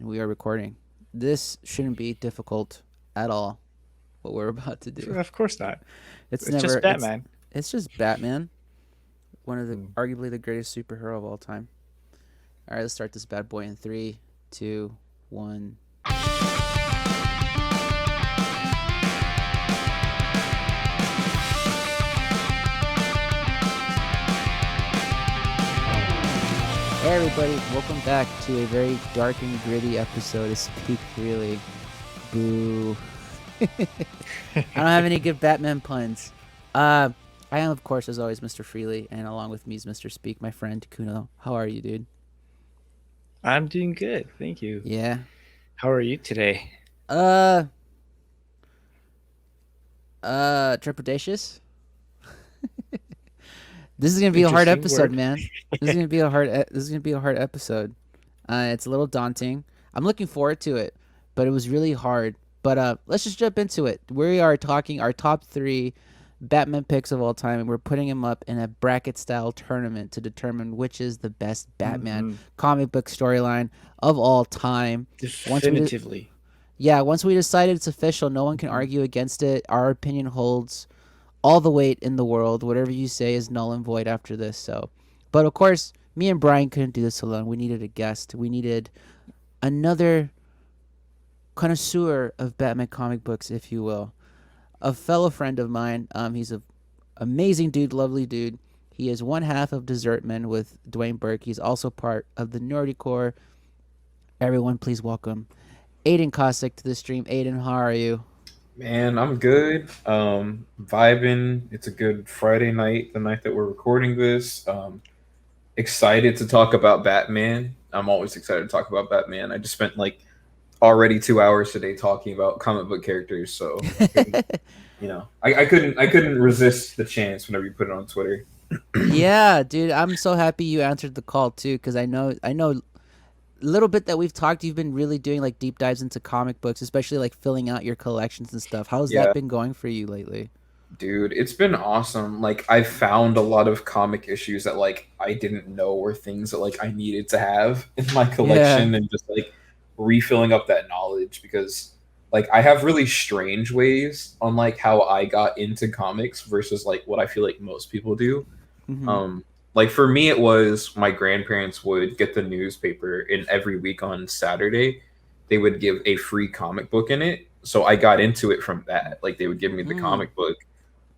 and we are recording. This shouldn't be difficult at all. What we're about to do. Of course not. It's It's never. just It's Batman. it's just Batman, one of the Mm. arguably the greatest superhero of all time. All right, let's start this bad boy in three, two, one. Hey everybody, welcome back to a very dark and gritty episode of Speak Freely. Boo. I don't have any good Batman puns. I am, of course, as always, Mr. Freely, and along with me is Mr. Speak, my friend Kuno. How are you, dude? I'm doing good. Thank you. Yeah. How are you today? Uh, trepidatious. This is gonna be a hard Interesting episode, word. man. This is gonna be a hard. This is gonna be a hard episode. It's a little daunting. I'm looking forward to it, but it was really hard. But let's just jump into it. We are talking our top three Batman picks of all time, and we're putting them up in a bracket style tournament to determine which is the best Batman hmm comic book storyline of all time. Once we, Definitively. once we decided it's official, no one can Mhm. argue against it. Our opinion holds all the weight in the world. Whatever you say is null and void after this. So, but of course, me and Brian couldn't do this alone. We needed a guest. We needed another connoisseur of Batman comic books, if you will, a fellow friend of mine. He's a amazing dude, lovely dude. He is one half of Desertman with Dwayne Burke. He's also part of the Nerdy Core. Everyone, please welcome Aiden Kossic to the stream. Aiden, how are you? Man, I'm good. Vibing. It's a good Friday night, the night that we're recording this. Excited to talk about Batman. I'm always excited to talk about Batman. I just spent like already 2 hours today talking about comic book characters, so I couldn't, I couldn't resist the chance whenever you put it on Twitter. Yeah, dude, I'm so happy you answered the call too, because I know a little bit that we've talked. You've been really doing like deep dives into comic books, especially like filling out your collections and stuff. How's that Yeah, been going for you lately? dude, it's been awesome. Like I found a lot of comic issues that like I didn't know were things that like I needed to have in my Yeah. collection and just like refilling up that knowledge because like I have really strange ways on like how I got into comics versus like what I feel like most people do. Mm-hmm. Um like for me it was my grandparents would get the newspaper and every week on Saturday they would give a free comic book in it. So I got into it from that. Like they would give me the Mm. comic book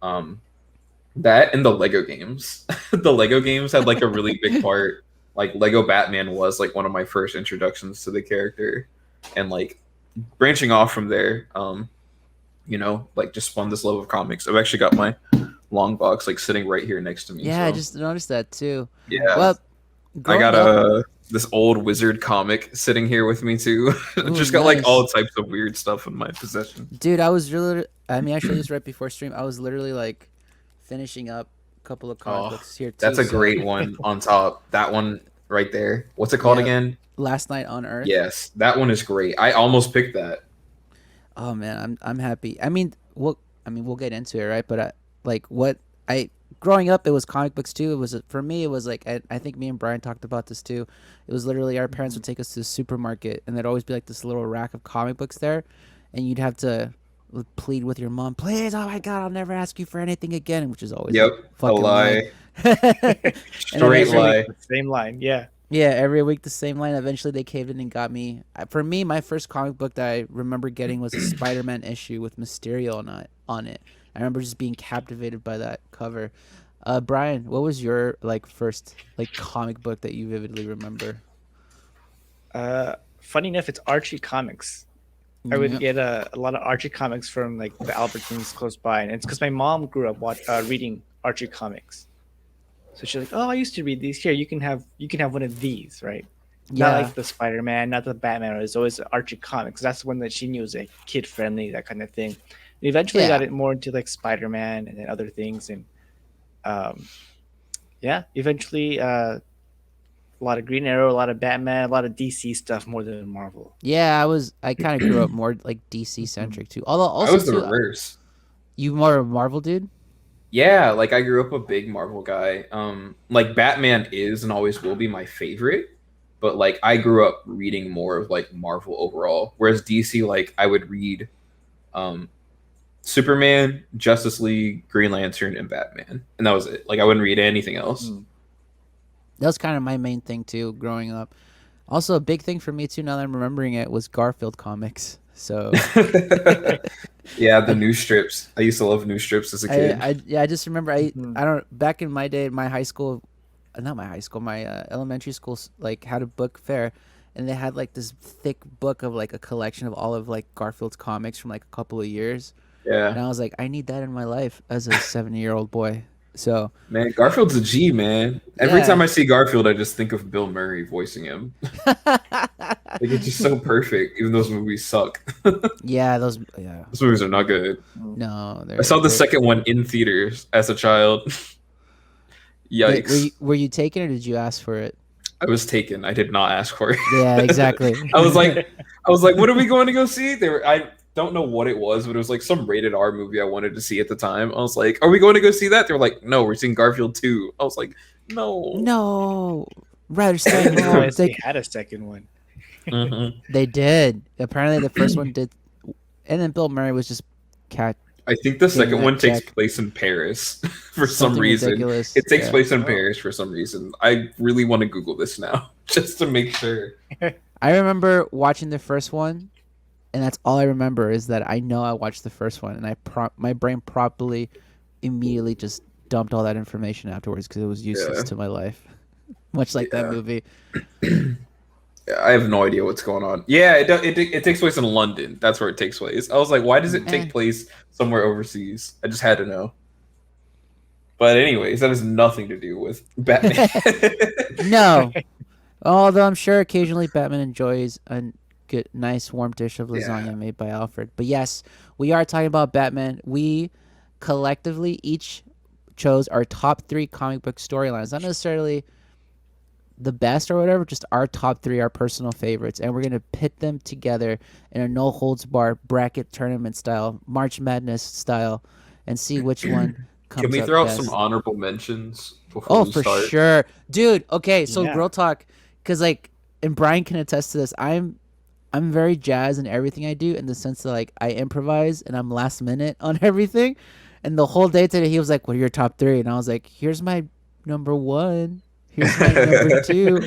um, that and the Lego games. The Lego games had like a really big part. Like Lego Batman was like one of my first introductions to the character, and like branching off from there, like just spun this love of comics. I've actually got my long box like sitting right here next to me. Yeah, I So just noticed that too. yeah, Well, I got growing up, a this old wizard comic sitting here with me too. ooh, Just got like all nice. types of weird stuff in my possession. Dude, I was really, I mean, I showed this right before stream. I was literally like finishing up a couple of comic Oh, books here that's too. a So, great one on top. That one right there. What's it called yeah, again? Last Night on Earth. Yes, that one is great. I almost picked that. Oh man, I'm happy. I mean, we'll get into it, right? But like what I growing up, it was comic books too. It was for me. It was like I think me and Brian talked about this too. It was literally our parents would Mhm. take us to the supermarket, and there'd always be like this little rack of comic books there, and you'd have to plead with your mom, please, oh my god, I'll never ask you for anything again, which is always a Yep, a fucking lie. lie. And then Straight Every eventually, week, lie. the same line. Yeah. yeah, every week the same line. Eventually, they caved in and got me. For me, my first comic book that I remember getting was a Spider-Man issue with Mysterio on it. I remember just being captivated by that cover. Brian, what was your like first like comic book that you vividly remember? Funny enough, it's Archie comics. I would Yep. get a lot of Archie comics from like the Albertsons close by, and it's because my mom grew up reading Archie comics. So she's like, "Oh, I used to read these. Here, you can have one of these, right? Not Yeah, like the Spider Man, not the Batman. It was always Archie comics. That's the one that she knew was like kid friendly, that kind of thing. And eventually, I yeah, got it more into like Spider Man and then other things, and um, yeah, eventually a lot of Green Arrow, a lot of Batman, a lot of DC stuff more than Marvel. yeah. I kind of grew up more like DC Mhm. centric too. Although I also was the too, reverse. you more a Marvel dude. Yeah, like I grew up a big Marvel guy. Like Batman is and always will be my favorite, but like I grew up reading more of like Marvel overall, whereas DC, like I would read um Superman, Justice League, Green Lantern, and Batman, and that was it. Like I wouldn't read anything else. Mm. That was kind of my main thing too, growing up. Also, a big thing for me too, now that I'm remembering it, was Garfield comics. So Yeah, the I, new strips. I used to love new strips as a kid. yeah, I just remember Mhm. I don't back in my day, my high school, not my high school, my elementary school, like had a book fair, and they had like this thick book of like a collection of all of like Garfield's comics from like a couple of years, Yeah, and I was like, I need that in my life as a 7-year-old boy. So man, Garfield's a G, man. Every yeah. time I see Garfield, I just think of Bill Murray voicing him. Like it's just so perfect, even though those movies suck. Yeah, those yeah. Those movies are not good. Mm. No, I saw the they're second one in theaters as a child. did, Yikes. were you taken or did you ask for it? I was taken. I did not ask for Yeah, it. exactly. I was like, what are we going to go see? I don't know what it was, but it was like some rated R movie I wanted to see at the time. I was like, are we going to go see that? They were like, no, we're seeing Garfield 2. I was like, no. No, rather I stay didn't home. realize they had a second one. Mhm. They did. Apparently, the first one did, and then Bill Murray was just cat I think the getting second that one takes check. place in Paris for some Something reason. ridiculous. It takes Yeah, place in Oh. Paris for some reason. I really want to Google this now just to make sure. I remember watching the first one, and that's all I remember is that I know I watched the first one, and my brain probably immediately just dumped all that information afterwards because it was useless Yeah. to my life, much like that Yeah. movie. I have no idea what's going on. Yeah, it takes place in London. That's where it takes place. I was like, why does it Eh, take place somewhere overseas? I just had to know. But anyways, that has nothing to do with Batman. no. Although I'm sure occasionally Batman enjoys a good, nice warm dish of Yeah. lasagna made by Alfred. But yes, we are talking about Batman. We collectively each chose our top 3 comic book storylines, not necessarily the best or whatever, just our top 3, our personal favorites, and we're gonna pit them together in a no holds bar bracket tournament style, March Madness style, and see which one Can comes we up throw out some best. honorable mentions before Oh, we for start? sure, dude. Okay, so Yeah. real talk, because like, and Brian can attest to this. I'm very jazz in everything I do, in the sense that like I improvise and I'm last minute on everything. And the whole day today, he was like, "What are your top 3?" And I was like, "Here's my number 1. Here's my number 2."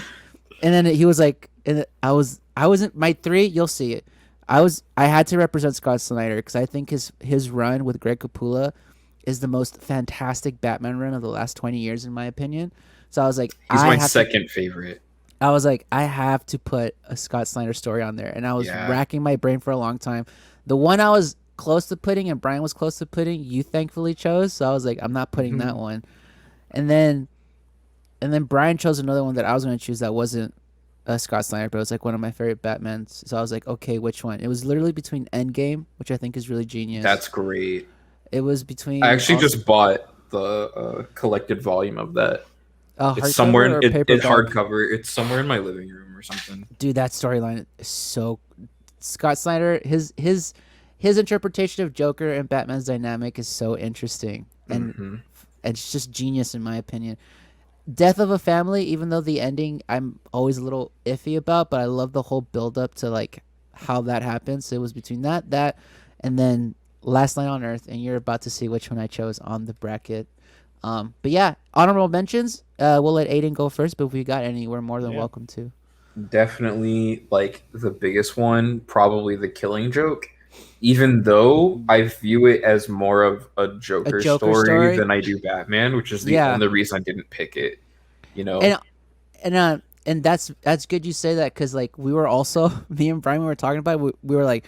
And then he was like, and I wasn't my 3. You'll see it. I had to represent Scott Snyder because I think his run with Greg Capullo is the most fantastic Batman run of the last 20 years, in my opinion. So I was like, He's my second favorite. I have to put a Scott Snyder story on there, and I was Yeah. racking my brain for a long time. The one I was close to putting, and Brian was close to putting, you thankfully chose. So I was like, I'm not putting that one. And then Brian chose another one that I was going to choose that wasn't Scott Snyder, but it was like one of my favorite Batmans. So I was like, okay, which one? It was literally between Endgame, which I think is really genius. That's great. It was I between actually just bought the collected volume of that. It's somewhere hardcover or in paperback. hardcover. It's somewhere in my living room or something. Dude, that storyline is so Scott Snyder. His interpretation of Joker and Batman's dynamic is so interesting, and Hmm. it's just genius in my opinion. Death of a Family, even though the ending I'm always a little iffy about, but I love the whole build up to like how that happens. So it was between that, and then Last Night on Earth, and you're about to see which one I chose on the bracket. But yeah, honorable mentions. We'll let Aiden go first, but if we got any, we're more than Yeah. welcome to. Definitely, like the biggest one, probably the Killing Joke. Even though I view it as more of a Joker, Joker story story? than I do Batman, which is the Yeah. only reason I didn't pick it. You know, And and that's good you say that, because like we were also me and Brian, we were talking about it, we were like,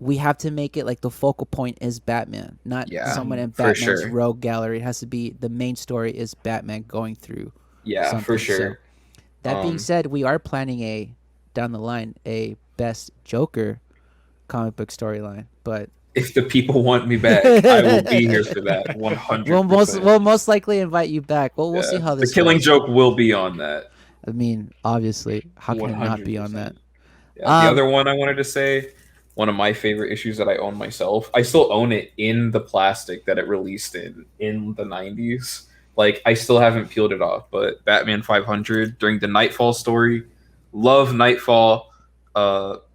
we have to make it like the focal point is Batman, not Yeah, someone in for Batman's sure. rogue gallery. It has to be the main story is Batman going through Yeah, something. for So sure. that being Um, said, we are planning down the line a best Joker comic book storyline, but if the people want me back, I will be here for that. we'll 100%. most likely invite you back. We'll see Yeah, how the this Killing goes. Joke will be on that. I mean, obviously, how can it not be on that? 100%. Yeah, the Um, other one I wanted to say, one of my favorite issues that I own myself. I still own it in the plastic that it released in the 90s. Like I still haven't peeled it off, but Batman 500 during the Nightfall story, love Nightfall.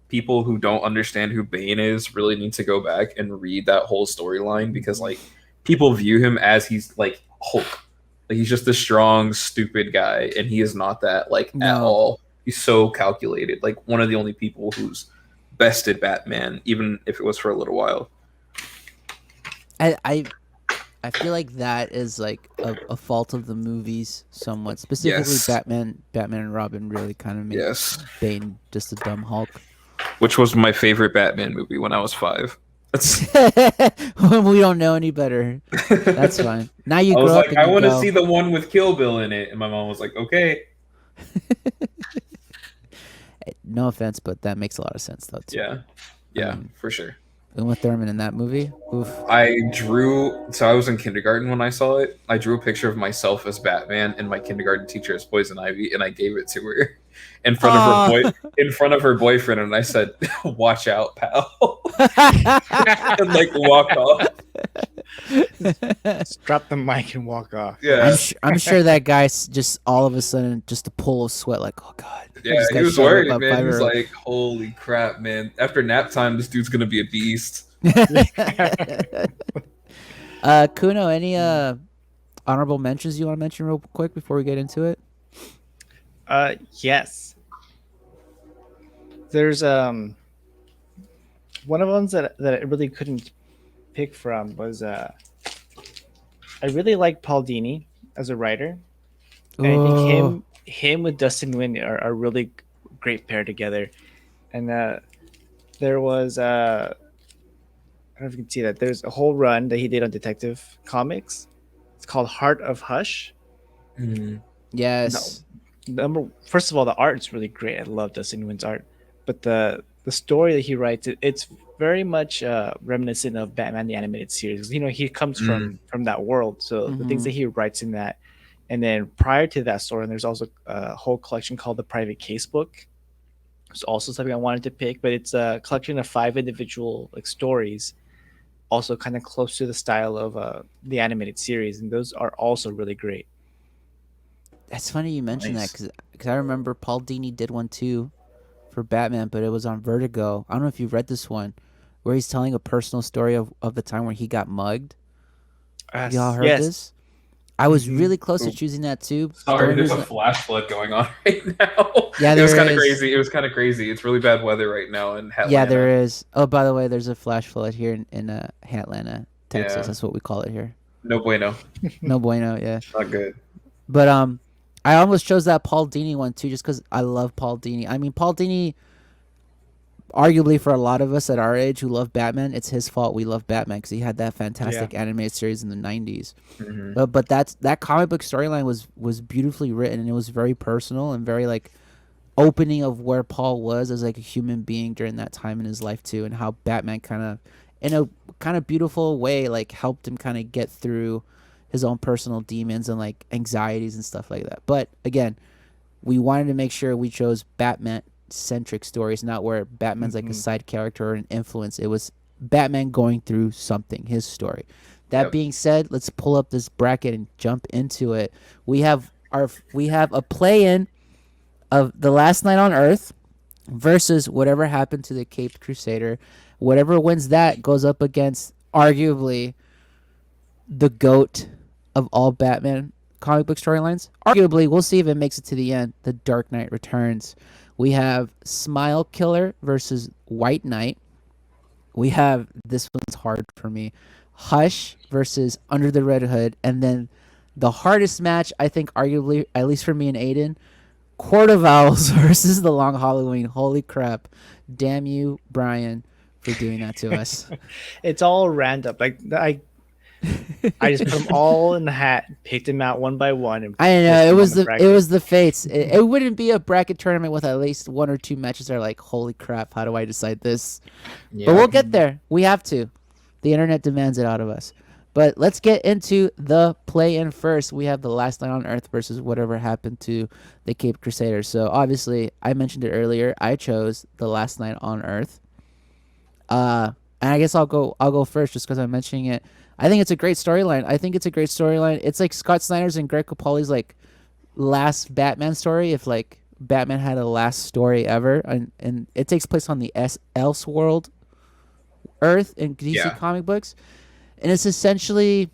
People who don't understand who Bane is really need to go back and read that whole storyline because like people view him as he's like Hulk. Like he's just a strong, stupid guy, and he is not that like at No, all. He's so calculated. Like one of the only people who's bested Batman, even if it was for a little while. I I I feel like that is like a fault of the movies somewhat. Specifically, Yes. Batman and Robin really kind of make Yes. Bane just a dumb Hulk. Which was my favorite Batman movie when I was 5. That's We don't know any better. That's I fine. Now you was grow up like, and I you want to go. see the one with Kill Bill in it, and my mom was like, okay, No offense, but that makes a lot of sense though too. yeah, I yeah, mean, for sure. Uma Thurman in that movie. Oof. So I was in kindergarten when I saw it. I drew a picture of myself as Batman and my kindergarten teacher as Poison Ivy, and I gave it to her in front of her Oh. in front of her boyfriend, and I said, "Watch out, pal," and like walked off. Just drop the mic and walk off. Yeah, I'm sure that guy just all of a sudden just a pool of sweat, like, oh god, I yeah, just he got was shot up worried, by a man. He was 5-year-old. like, "Holy crap, man! After nap time, this dude's gonna be a beast." Kuno, any honorable mentions you want to mention real quick before we get into it? Yes. There's one of them that I really couldn't pick from was I really like Paul Dini as a writer, and I think Oh, him with Dustin Nguyen are really great pair together. And there was I don't know if you can see that there's a whole run that he did on Detective Comics. It's called Heart of Hush. Mm. No, yes. first of all, the art is really great. I love Dustin Nguyen's art, but the story that he writes, it's very much reminiscent of Batman the Animated Series. You know, he comes Mm. from that world, so the things Mhm. that he writes in that, and then prior to that story, there's also a whole collection called the Private Case Book. It's also something I wanted to pick, but it's a collection of 5 individual like stories, also kind of close to the style of the animated series, and those are also really great. That's funny you mentioned that Nice. because I remember Paul Dini did one too for Batman, but it was on Vertigo. I don't know if you've read this one, where he's telling a personal story of the time where he got mugged. Have y'all heard Yes. this? I was Hmm. really close to Oh, choosing that too. The sorry, only there's a reason, flash flood going on right now. yeah, It was there kind of is. crazy. It was kind of crazy. It's really bad weather right now in Yeah, there Atlanta. is. Oh, by the way, there's a flash flood here in Atlanta, Texas. Yeah, That's what we call it here. no bueno. No bueno. Yeah, Not good. but I almost chose that Paul Dini one too, just because I love Paul Dini. I mean, Paul Dini, arguably for a lot of us at our age who love Batman, it's his fault we love Batman because he had that Yeah. fantastic animated series in the '90s. Hmm. But that comic book storyline was beautifully written, and it was very personal and very like opening of where Paul was as like a human being during that time in his life too, and how Batman kind of, in a kind of beautiful way, like helped him kind of get through his own personal demons and like anxieties and stuff like that. But again, we wanted to make sure we chose Batman centric stories, not where Batman's like a Hmm. side character or an influence. It was Batman going through something, his story. That Yep. being said, let's pull up this bracket and jump into it. We have a play-in of The Last Night on Earth versus whatever happened to the Caped Crusader. Whatever wins that goes up against arguably the GOAT of all Batman comic book storylines. Arguably, we'll see if it makes it to the end. The Dark Knight Returns. We have Smile Killer versus White Knight. We have, this one's hard for me, Hush versus Under the Red Hood. And then the hardest match, I think, arguably, at least for me and Aiden, Court of Owls versus The Long Halloween. Holy crap. Damn you, Brian, for doing that to us. It's all random. Like I just put them all in the hat, picked them out one by one, and I know placed it them on was the the bracket. fates. It wouldn't be a bracket tournament with at least one or two matches that are like, holy crap, how do I decide this? Yeah. But we'll get there. We have to. The internet demands it out of us. But let's get into the play-in first. We have The Last Night on Earth versus whatever happened to the Cape Crusaders. So obviously, I mentioned it earlier. I chose The Last Night on Earth. And I guess I'll go first just because I'm mentioning it. I think it's a great storyline. I think it's like Scott Snyder's and Greg Capullo's like last Batman story. If like Batman had a last story ever, and it takes place on the Elseworld Earth in DC Yeah. comic books, and it's essentially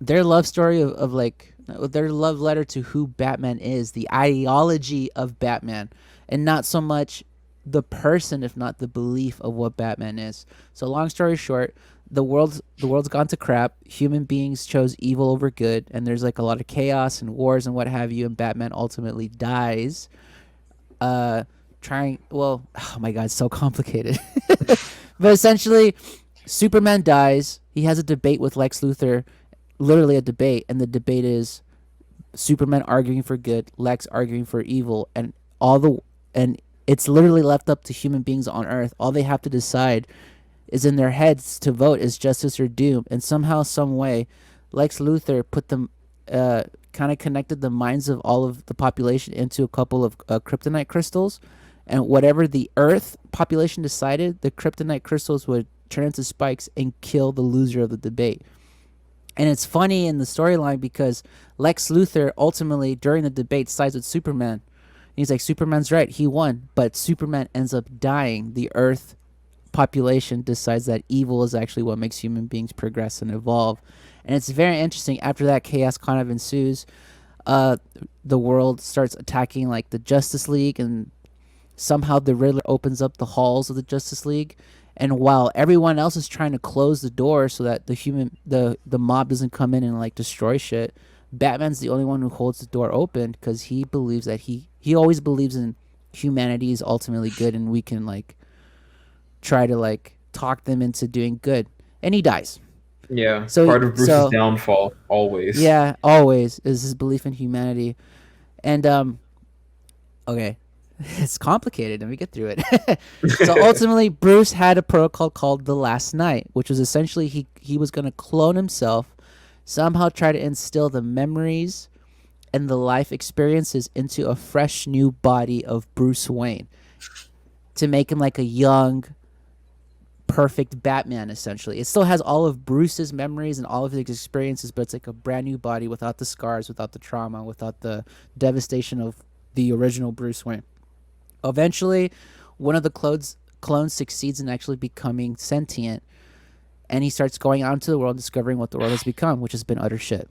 their love story of like their love letter to who Batman is, the ideology of Batman, and not so much the person, if not the belief of what Batman is. So long story short, the world's gone to crap. Human beings chose evil over good, and there's like a lot of chaos and wars and what have you. And Batman ultimately dies. Trying oh my god, it's so complicated. But essentially, Superman dies. He has a debate with Lex Luthor, literally a debate, and the debate is Superman arguing for good, Lex arguing for evil, and it's literally left up to human beings on Earth. All they have to decide is in their heads to vote is justice or doom, and somehow, some way, Lex Luthor put them, kind of connected the minds of all of the population into a couple of kryptonite crystals, and whatever the Earth population decided, the kryptonite crystals would turn into spikes and kill the loser of the debate. And it's funny in the storyline because Lex Luthor ultimately during the debate sides with Superman. He's like, Superman's right, he won, but Superman ends up dying. The Earth population decides that evil is actually what makes human beings progress and evolve. And it's very interesting. After that, chaos kind of ensues. Uh, the world starts attacking like the Justice League, and somehow the Riddler opens up the halls of the Justice League. And while everyone else is trying to close the door so that the mob doesn't come in and like destroy shit, Batman's the only one who holds the door open because he believes that he always believes in humanity is ultimately good and we can like try to like talk them into doing good. And he dies. Yeah. So Part of Bruce's so downfall, always. yeah, always is his belief in humanity. And okay, it's complicated. Let me get through it. So ultimately, Bruce had a protocol called the Last Night, which was essentially he was going to clone himself, somehow try to instill the memories and the life experiences into a fresh new body of Bruce Wayne to make him like a young, perfect Batman. Essentially, it still has all of Bruce's memories and all of his experiences, but it's like a brand new body without the scars, without the trauma, without the devastation of the original Bruce Wayne. Eventually, one of the clones succeeds in actually becoming sentient, and he starts going out into the world, discovering what the world has become, which has been utter shit.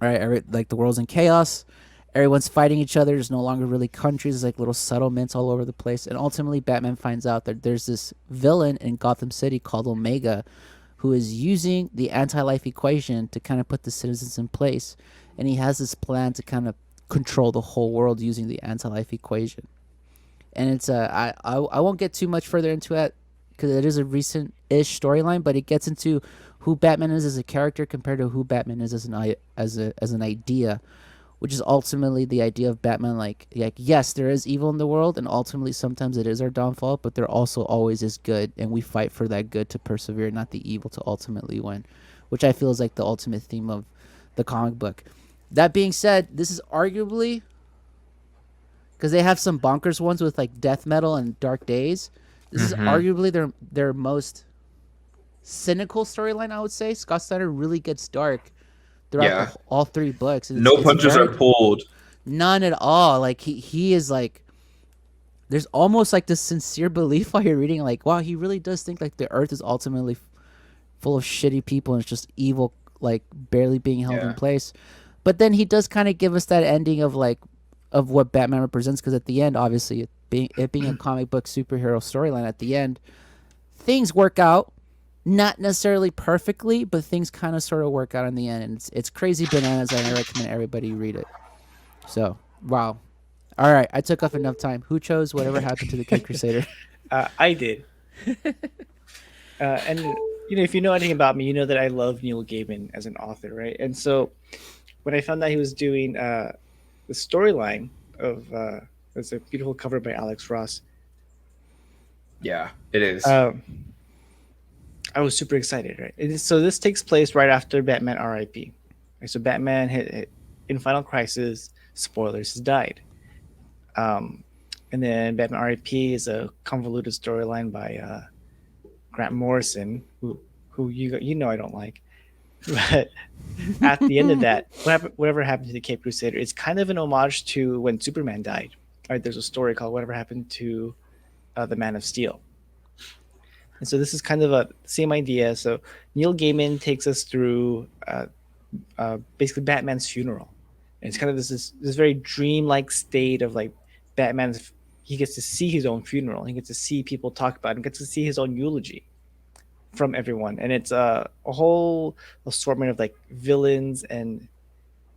Right, like the world's in chaos. Everyone's fighting each other. There's no longer really countries. There's like little settlements all over the place. And ultimately, Batman finds out that there's this villain in Gotham City called Omega, who is using the anti-life equation to kind of put the citizens in place. And he has this plan to kind of control the whole world using the anti-life equation. And it's I won't get too much further into it because it is a recent-ish storyline, but it gets into who Batman is as a character compared to who Batman is as an idea, which is ultimately the idea of Batman. Like yes, there is evil in the world, and ultimately sometimes it is our downfall, but there also always is good, and we fight for that good to persevere, not the evil to ultimately win, which I feel is like the ultimate theme of the comic book. That being said, this is arguably because they have some bonkers ones with like death metal and dark days. This is Hmm. arguably their most cynical storyline. I would say Scott Snyder really gets dark throughout Yeah. all three books, and No it's punches very are pulled. none at all. Like he is like there's almost like this sincere belief while you're reading, like wow, he really does think like the Earth is ultimately full of shitty people and it's just evil, like barely being held in Yeah. place. But then he does kind of give us that ending of like of what Batman represents because at the end, obviously, it being a comic book superhero storyline, at the end things work out. Not necessarily perfectly, but things kind of sort of work out in the end, and it's crazy bananas. And I recommend everybody read it. So wow, all right, I took up enough time. Who chose whatever happened to the Cape Crusader? I did. And if you know anything about me, you know that I love Neil Gaiman as an author, right? And so when I found that he was doing the storyline of it's a beautiful cover by Alex Ross. Yeah, it is. Um, I was super excited, right? So this takes place right after Batman R.I.P. Right, so Batman hit in Final Crisis. Spoilers, has died. Um, and then Batman R.I.P. is a convoluted storyline by Grant Morrison, who you know I don't like. But at the end of that, whatever happened to the Cape Crusader, it's kind of an homage to when Superman died. right? There's a story called "Whatever Happened to the Man of Steel," and so this is kind of a same idea. So Neil Gaiman takes us through basically Batman's funeral. And it's kind of this very dreamlike state of like Batman's. He gets to see his own funeral. He gets to see people talk about it. He gets to see his own eulogy from everyone, and it's a whole assortment of like villains and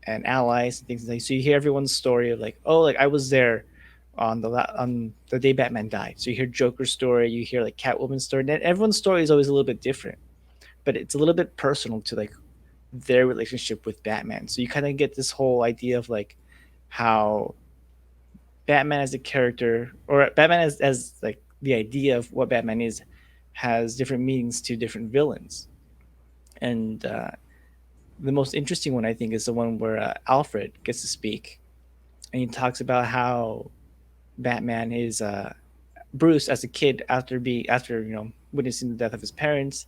allies and things like that. So you hear everyone's story of like, oh, like I was there on the day Batman died. So you hear Joker's story, you hear like Catwoman's story, and everyone's story is always a little bit different, but it's a little bit personal to like their relationship with Batman. So you kind of get this whole idea of like how Batman as a character, or Batman as like the idea of what Batman is, has different meanings to different villains. And the most interesting one I think is the one where Alfred gets to speak, and he talks about how Batman is Bruce as a kid after witnessing the death of his parents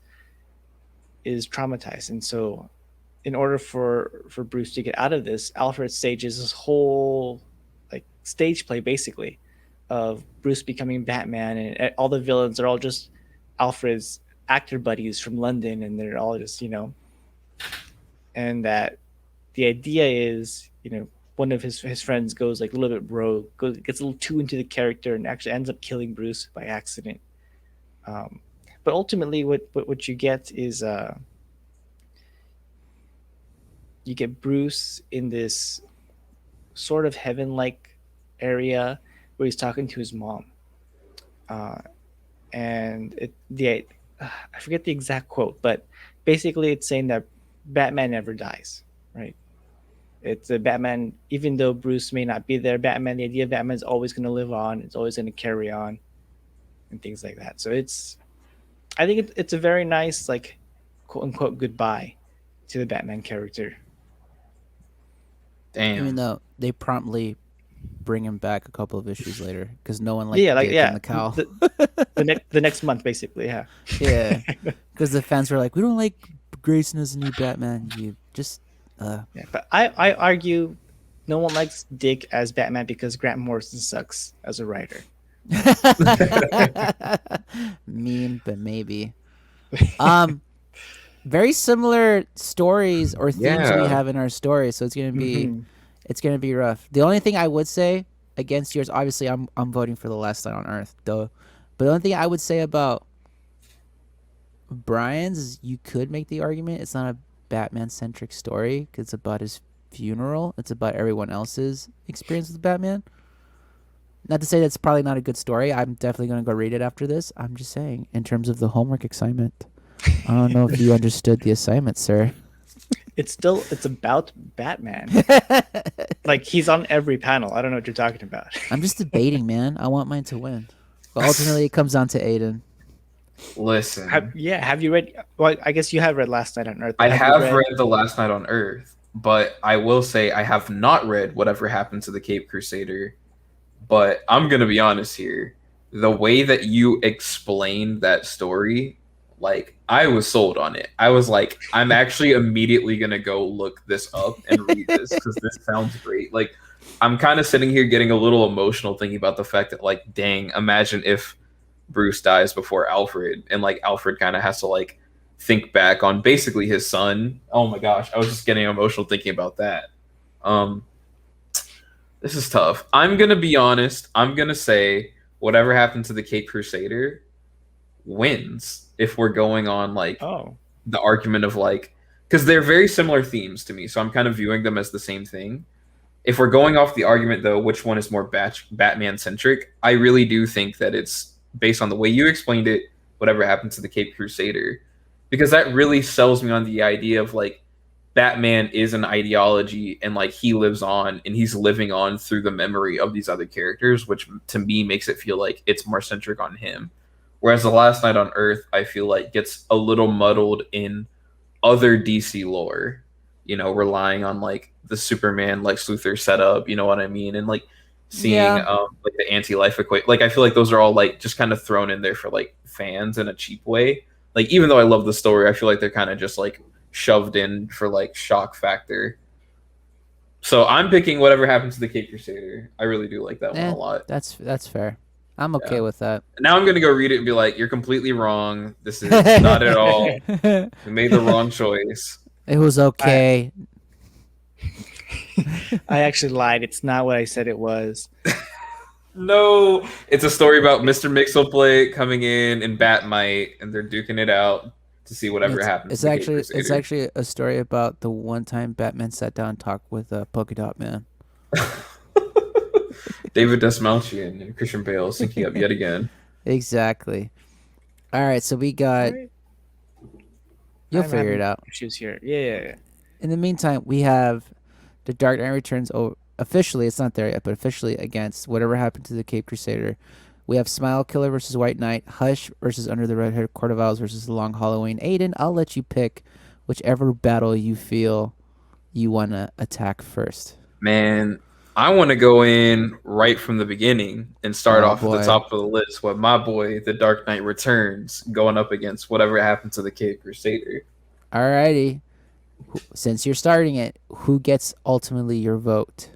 is traumatized, and so in order for Bruce to get out of this, Alfred stages this whole like stage play basically of Bruce becoming Batman, and all the villains are all just Alfred's actor buddies from London, and they're all just and that the idea is one of his friends goes like a little bit rogue, gets a little too into the character, and actually ends up killing Bruce by accident. Um, but ultimately, what you get is you get Bruce in this sort of heaven-like area where he's talking to his mom, uh, and I forget the exact quote, but basically it's saying that Batman never dies, right? It's a Batman, even though Bruce may not be there. Batman, the idea of Batman is always going to live on. It's always going to carry on, and things like that. So I think it's a very nice like quote unquote goodbye to the Batman character. Even Damn. though they promptly bring him back a couple of issues later because no one liked Yeah, like Dick and yeah, the cowl. the next month basically. Yeah, Yeah, because the fans were like, "We don't like Grayson as a new Batman. You just yeah. But I argue no one likes Dick as Batman because Grant Morrison sucks as a writer. mean, but maybe." Um, very similar stories or themes we Yeah. have in our story, so Mm-hmm. it's gonna be rough. The only thing I would say against yours, obviously, I'm voting for the Last Night on Earth, duh. But the only thing I would say about Brian's is you could make the argument it's not a Batman centric story because it's about his funeral. It's about everyone else's experience with Batman. Not to say that's probably not a good story. I'm definitely gonna go read it after this. I'm just saying, in terms of the homework assignment, I don't know if you understood the assignment, sir. It's about Batman. Like he's on every panel. I don't know what you're talking about. I'm just debating, man. I want mine to win, but ultimately it comes down to Aiden. Listen, Have you read? Well, I guess you have read Last Night on Earth, but I have you have read? read The Last Night on Earth, but I will say I have not read Whatever Happened to the Cape Crusader. But I'm gonna be honest here. The way that you explained that story, like I was sold on it. I was like, I'm actually immediately gonna go look this up and read this because this sounds great. Like I'm kind of sitting here getting a little emotional thinking about the fact that like, dang, imagine if Bruce dies before Alfred, and like Alfred kind of has to like think back on basically his son. Oh my gosh, I was just getting emotional thinking about that. Um, this is tough. I'm gonna be honest. I'm gonna say whatever happened to the Cape Crusader wins if we're going on like Oh, the argument of like because they're very similar themes to me, so I'm kind of viewing them as the same thing. If we're going off the argument though, which one is more Batman centric? I really do think that it's based on the way you explained it. Whatever happened to the Cape Crusader, because that really sells me on the idea of like Batman is an ideology and like he lives on and he's living on through the memory of these other characters, which to me makes it feel like it's more centric on him. Whereas The Last Night on Earth, I feel like gets a little muddled in other DC lore, relying on like the Superman Lex Luthor setup, you know what I mean? And like seeing Yeah, like the anti-life equate like I feel like those are all like just kind of thrown in there for like fans in a cheap way. Like even though I love the story, I feel like they're kind of just like shoved in for like shock factor. So I'm picking whatever happens to the Cape Crusader. I really do like that one a Eh, lot. that's fair. I'm okay Yeah. with that. Now I'm gonna go read it and be like, "You're completely wrong. This is not at all. We made the wrong choice." It was I okay. I actually lied. It's not what I said it was. No, it's a story about Mr. Mixelplate coming in and Batmite, and they're duking it out to see whatever happens to the Cape It's Crusader. actually a story about the one time Batman sat down and talked with Polka Dot Man. David Desmalchian and Christian Bale syncing up yet again. Exactly. All right, so we got. Right? You'll I'm figure having it out. issues here. Yeah. In the meantime, we have the Dark Knight Returns. Officially, it's not there yet, but officially against whatever happened to the Cape Crusader. We have Smile Killer versus White Knight, Hush versus Under the Red Hood, Court of Owls versus The Long Halloween. Aiden, I'll let you pick whichever battle you feel you want to attack first. Man, I want to go in right from the beginning and start Oh off at the boy. top of the list with my boy, The Dark Knight Returns, going up against whatever happened to the Cape Crusader. Alrighty. Since you're starting it, who gets ultimately your vote?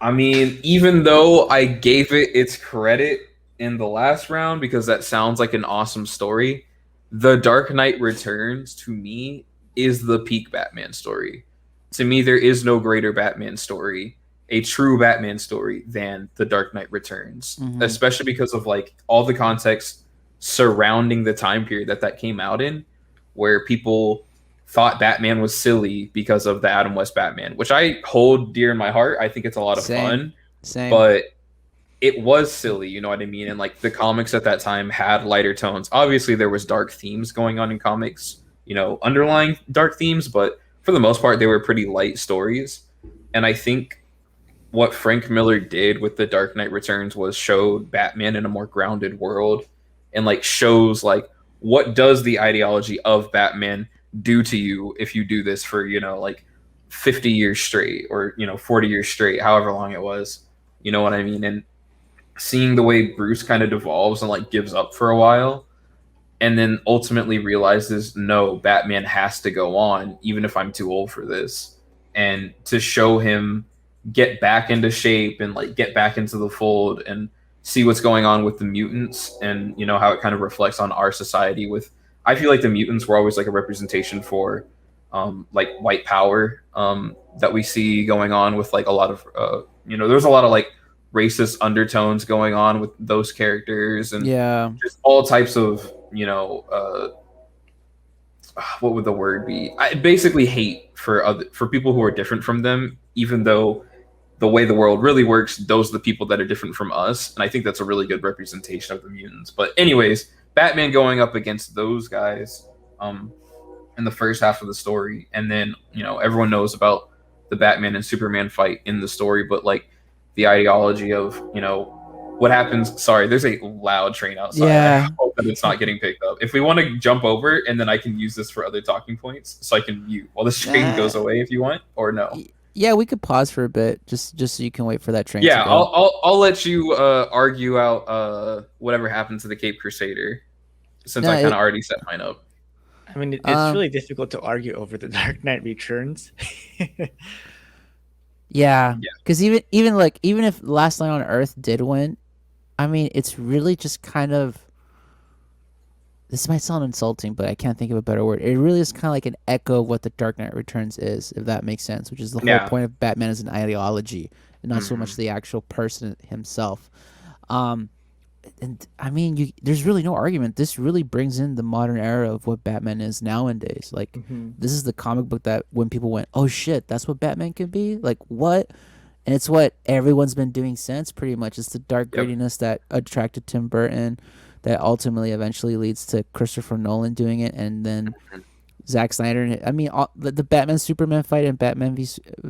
I mean, even though I gave it its credit in the last round because that sounds like an awesome story, The Dark Knight Returns to me is the peak Batman story. To me, there is no greater Batman story, a true Batman story, than The Dark Knight Returns, Mm-hmm. especially because of like all the context surrounding the time period that came out in, where people thought Batman was silly because of the Adam West Batman, which I hold dear in my heart. I think it's a lot of Same. fun, Same. but it was silly, you know what I mean? And like the comics at that time had lighter tones. Obviously, there was dark themes going on in comics, you know, underlying dark themes, but for the most part, they were pretty light stories. And I think what Frank Miller did with The Dark Knight Returns was showed Batman in a more grounded world and like shows like what does the ideology of Batman do to you if you do this for, you know, like 50 years straight or, you know, 40 years straight, however long it was. You know what I mean? And seeing the way Bruce kind of devolves and like gives up for a while and then ultimately realizes no, Batman has to go on even if I'm too old for this, and to show him get back into shape and like get back into the fold and see what's going on with the mutants and you know how it kind of reflects on our society with I feel like the mutants were always like a representation for like white power that we see going on with like a lot of you know there's a lot of like racist undertones going on with those characters and Yeah. just all types of you know what would the word be? I basically hate for people who are different from them, even though the way the world really works, those are the people that are different from us, and I think that's a really good representation of the mutants. But anyways, Batman going up against those guys in the first half of the story, and then you know everyone knows about the Batman and Superman fight in the story, but like the ideology of you know what happens. Sorry, there's a loud train outside. I Yeah. hope that it's not getting picked up. If we want to jump over, and then I can use this for other talking points, so I can mute while this train Nah. goes away if you want, or no. Yeah, we could pause for a bit just so you can wait for that train to Yeah, go. I'll let you argue out whatever happened to the Cape Crusader since No, I kind of already set mine up. I mean, it's um really difficult to argue over the Dark Knight Returns. yeah, Yeah, cuz even if Last Night on Earth did win, I mean, it's really just kind of this might sound insulting, but I can't think of a better word. It really is kind of like an echo of what the Dark Knight Returns is, if that makes sense, which is the whole yeah, point of Batman as an ideology and not so much hmm the actual person himself. Um and I mean, there's really no argument. This really brings in the modern era of what Batman is nowadays. Like, Hmm. this is the comic book that when people went, "Oh shit, that's what Batman can be." Like, what? And it's what everyone's been doing since, pretty much. It's the dark yep, grittiness that attracted Tim Burton, that ultimately eventually leads to Christopher Nolan doing it, and then Zack Snyder. I mean, the Batman Superman fight and Batman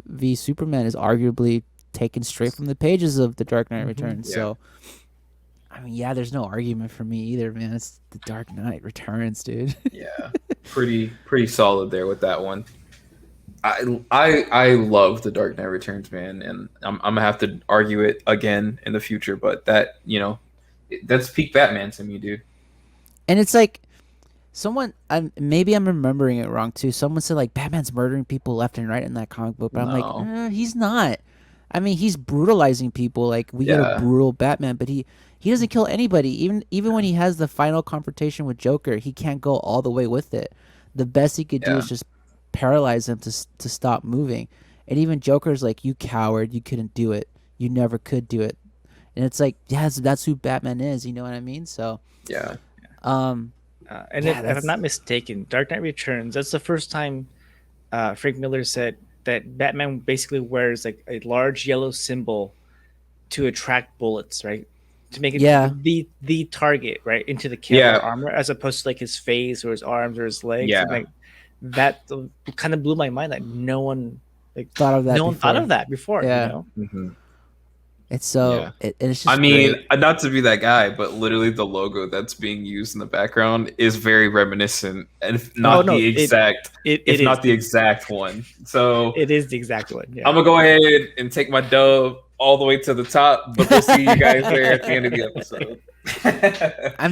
v Superman is arguably taken straight from the pages of The Dark Knight Hmm. Returns. yeah, So I mean, yeah, there's no argument for me either, man. It's The Dark Knight Returns, dude. yeah. Pretty solid there with that one. I love the Dark Knight Returns, man, and I'm gonna have to argue it again in the future. But that you know, that's peak Batman to me, dude. And it's like, someone, maybe I'm remembering it wrong too. Someone said like Batman's murdering people left and right in that comic book, but I'm like, No. he's not. I mean, he's brutalizing people. Like we get a Yeah. brutal Batman, but he doesn't kill anybody. Even when he has the final confrontation with Joker, he can't go all the way with it. The best he could do Yeah. is just paralyze him to stop moving. And even Joker's like, "You coward! You couldn't do it. You never could do it." And it's like, yeah, that's who Batman is. You know what I mean? So, Yeah. um, And yeah, if I'm that's not mistaken, Dark Knight Returns, that's the first time Frank Miller said that Batman basically wears like a large yellow symbol to attract bullets, right? To make it yeah, the target, right, into the Kevlar Yeah. armor, as opposed to like his face or his arms or his legs, and Yeah. like that kind of blew my mind that like thought of that no one thought before. of that before, you Yeah, know? hmm it's so Yeah. it's I just mean, great. not to be that guy, but literally the logo that's being used in the background is very reminiscent, and if Oh not no, the exact, it if is not the exact one. So it is the exact one, yeah. I'm gonna go ahead and take my dove all the way to the top, but we'll see you guys there at the end of the episode. I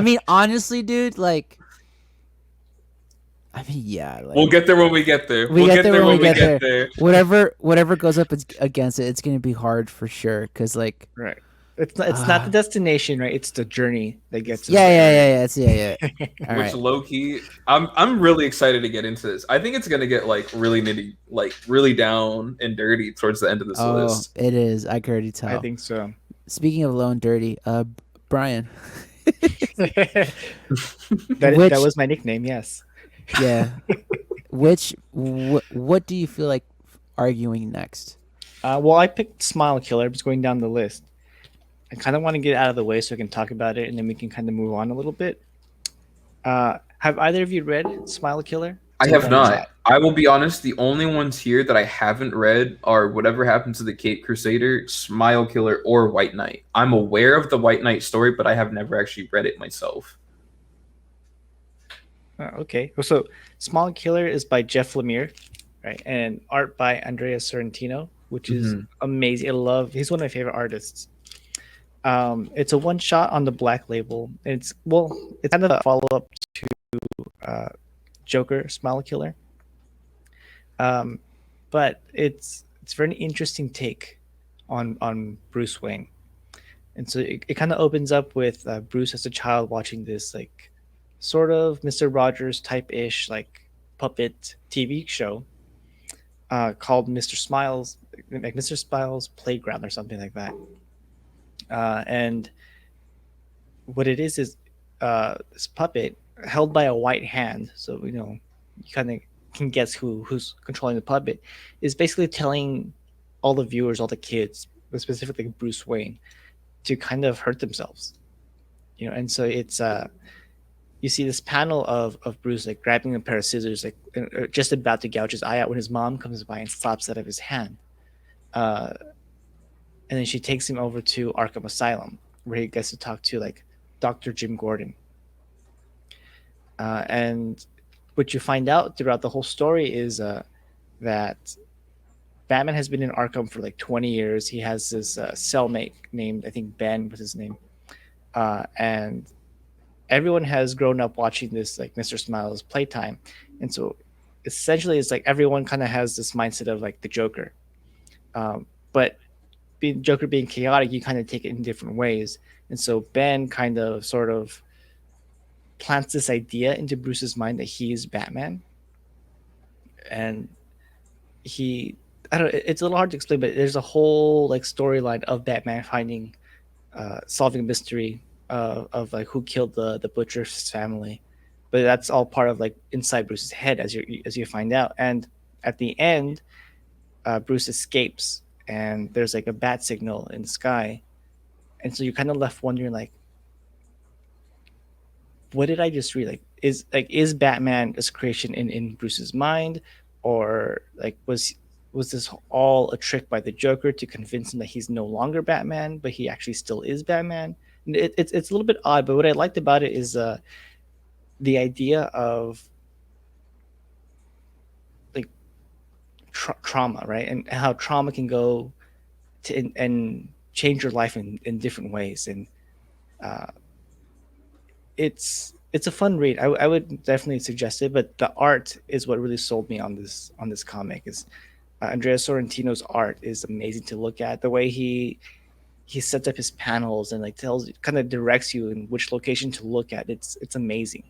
mean, honestly, dude, like, yeah, We'll like get there when we get there. we We'll get get there there when we when we get get there. there. Whatever goes up against it, it's gonna be hard for sure. Cause like, Right. It's not the uh, destination, right? It's the journey that gets us yeah, there, yeah, right? yeah, yeah, yeah. All Which right. low key, I'm really excited to get into this. I think it's gonna get like really nitty, like really down and dirty towards the end of this Oh, list. it is. I can already I tell. think so. Speaking of low and dirty, Brian, that that which, was my nickname, yes. yeah, what do you feel like arguing next? Well, I picked Smile Killer. Just going down the list. I kind of want to get out of the way so I can talk about it, and then we can kind of move on a little bit. Have either of you read Smile Killer? I It's a have one not. shot. I will be honest. The only ones here that I haven't read are Whatever Happened to the Cape Crusader, Smile Killer, or White Knight. I'm aware of the White Knight story, but I have never actually read it myself. Okay. So Smile Killer is by Jeff Lemire, right, and art by Andrea Sorrentino, which is hmm amazing. I love. He's one of my favorite artists. It's a one shot on the Black Label. It's kind of a follow up to uh, Joker Smile Killer. Um, but it's very interesting take on Bruce Wayne, and so it kind of opens up with Bruce as a child watching this like sort of Mister Rogers type ish like puppet TV show called Mister Smiles, like Mister Smiles Playground or something like that. And what it is this puppet held by a white hand. So you kind of can guess who's controlling the puppet. Is basically telling all the viewers, all the kids, but specifically Bruce Wayne, to kind of hurt themselves. And so it's you see this panel of Bruce like grabbing a pair of scissors, like just about to gouge his eye out when his mom comes by and slaps that of his hand. Uh, and then she takes him over to Arkham Asylum, where he gets to talk to like Dr. Jim Gordon. And what you find out throughout the whole story is that Batman has been in Arkham for like 20 years. He has this cellmate named, I think Ben was his name. And everyone has grown up watching this like Mr. Smiles playtime. And so essentially it's like everyone kind of has this mindset of like the Joker. But being Joker being chaotic, you kind of take it in different ways. And so Ben kind of sort of plants this idea into Bruce's mind that he's Batman. And he I don't know, it's a little hard to explain, but there's a whole like storyline of Batman finding solving a mystery of like who killed the butcher's family. But that's all part of like inside Bruce's head as you find out. And at the end, Bruce escapes and there's like a bat signal in the sky. And so you're kind of left wondering like, what did I just read? Is Batman a creation in Bruce's mind, or like was this all a trick by the Joker to convince him that he's no longer Batman, but he actually still is Batman? And it's a little bit odd, but what I liked about it is the idea of like trauma, right, and how trauma can go to and change your life in different ways, and uh, it's it's a fun read. I would definitely suggest it, but the art is what really sold me on this comic. Is Andrea Sorrentino's art is amazing to look at. The way he sets up his panels and like tells kind of directs you in which location to look at. It's amazing.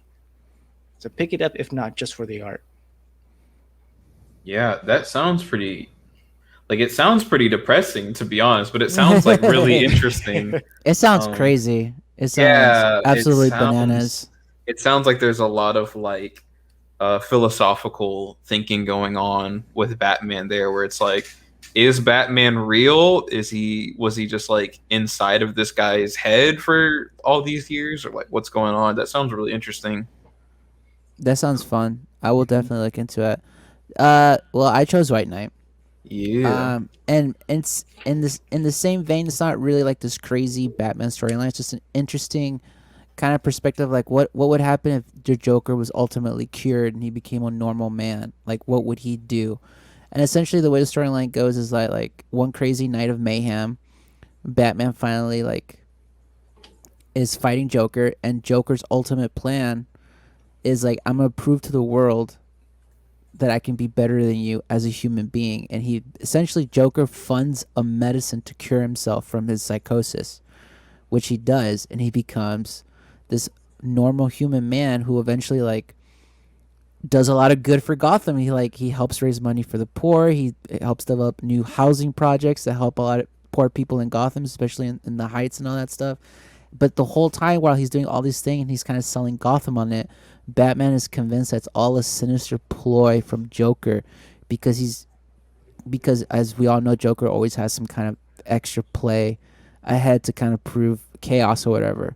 So pick it up if not just for the art. Yeah, that sounds pretty. Like it sounds pretty depressing to be honest, but it sounds like really interesting. It sounds Um, crazy. It sounds yeah, absolutely bananas. it sounds like there's a lot of like philosophical thinking going on with Batman there, where it's like, is Batman real? Was he just like inside of this guy's head for all these years, or like what's going on? That sounds really interesting. That sounds fun. I will Mhm. definitely look into it. Well, I chose White Knight. Yeah, And it's in the same vein. It's not really like this crazy Batman storyline. It's just an interesting kind of perspective. Like what would happen if the Joker was ultimately cured and he became a normal man? Like what would he do? And essentially, the way the storyline goes is that like one crazy night of mayhem, Batman finally like is fighting Joker, and Joker's ultimate plan is like, I'm gonna prove to the world that I can be better than you as a human being. And he essentially, Joker funds a medicine to cure himself from his psychosis, which he does, and he becomes this normal human man who eventually like does a lot of good for Gotham. He helps raise money for the poor. He helps develop new housing projects that help a lot of poor people in Gotham, especially in the Heights and all that stuff. But the whole time while he's doing all these things and he's kind of selling Gotham on it, Batman is convinced that's all a sinister ploy from Joker, because as we all know, Joker always has some kind of extra play ahead to kind of prove chaos or whatever,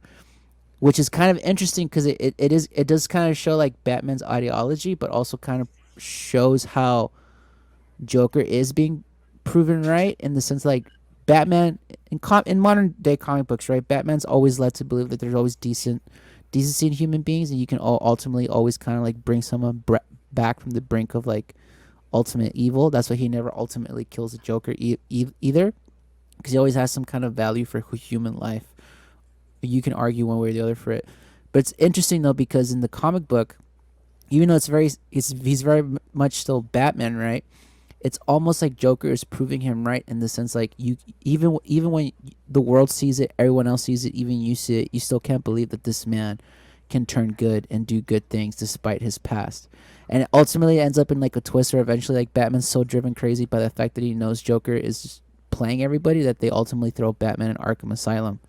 which is kind of interesting because it does kind of show like Batman's ideology, but also kind of shows how Joker is being proven right, in the sense like Batman in modern day comic books, right? Batman's always led to believe that there's always decency in human beings, and you can ultimately always kind of like bring someone back from the brink of like ultimate evil. That's why he never ultimately kills the Joker either, because he always has some kind of value for human life. You can argue one way or the other for it, but it's interesting though, because in the comic book, even though he's very much still Batman, right? It's almost like Joker is proving him right, in the sense like, you even when the world sees it, everyone else sees it, even you see it, you still can't believe that this man can turn good and do good things despite his past. And it ultimately ends up in like a twist where eventually like Batman's so driven crazy by the fact that he knows Joker is just playing everybody, that they ultimately throw Batman in Arkham Asylum.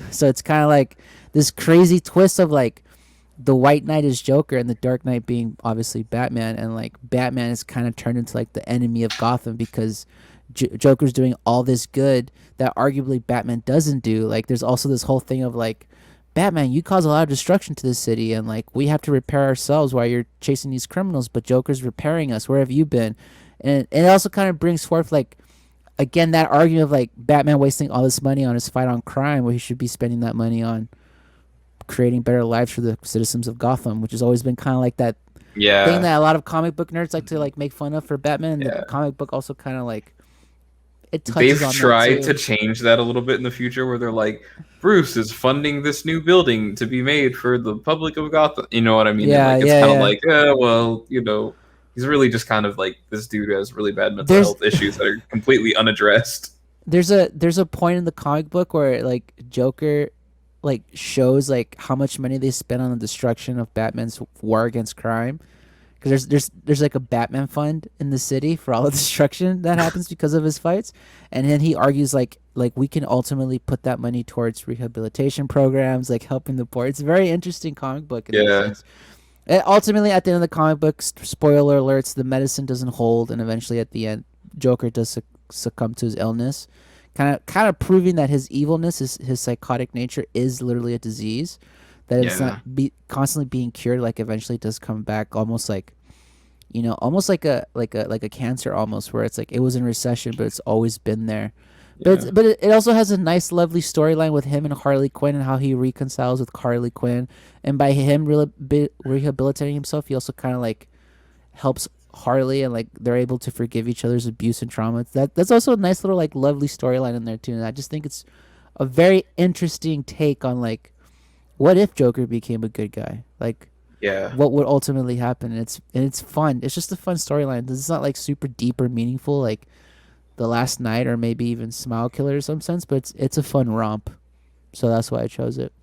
So it's kind of like this crazy twist of like the White Knight is Joker and the Dark Knight being obviously Batman, and like Batman is kind of turned into like the enemy of Gotham, because Joker's doing all this good that arguably Batman doesn't do. Like there's also this whole thing of like, Batman, you cause a lot of destruction to the city, and like we have to repair ourselves while you're chasing these criminals, but Joker's repairing us. Where have you been? And it also kind of brings forth like, again, that argument of like Batman wasting all this money on his fight on crime, where he should be spending that money on creating better lives for the citizens of Gotham, which has always been kind of like that thing yeah, that a lot of comic book nerds like to like make fun of for Batman. And the yeah. comic book also kind of like, it touches They've on that tried too. to change that a little bit in the future, where they're like, Bruce is funding this new building to be made for the public of Gotham. You know what I mean? And Yeah, like, it's yeah, kind of yeah. like, well, he's really just kind of like this dude who has really bad mental There's health issues that are completely unaddressed. there's a point in the comic book where like Joker like shows like how much money they spent on the destruction of Batman's war against crime, because there's like a Batman fund in the city for all the destruction that happens because of his fights, and then he argues like we can ultimately put that money towards rehabilitation programs, like helping the poor. It's a very interesting comic book in that Yeah, sense. And ultimately, at the end of the comic book, spoiler alerts, the medicine doesn't hold, and eventually at the end, Joker does succumb to his illness, kind of proving that his evilness, his psychotic nature, is literally a disease, that it's not yeah, constantly being cured. Like eventually, it does come back, almost like, almost like a cancer, almost, where it's like it was in recession, but it's always been there. yeah, But it also has a nice, lovely storyline with him and Harley Quinn, and how he reconciles with Harley Quinn, and by him really rehabilitating himself, he also kind of like helps Harley, and like they're able to forgive each other's abuse and trauma. That's also a nice little like lovely storyline in there too, and I just think it's a very interesting take on like what if Joker became a good guy? Like, Yeah. what would ultimately happen? And it's fun. It's just a fun storyline. It's not like super deep or meaningful like The Last Night or maybe even Smile Killer in some sense, but it's a fun romp. So that's why I chose it.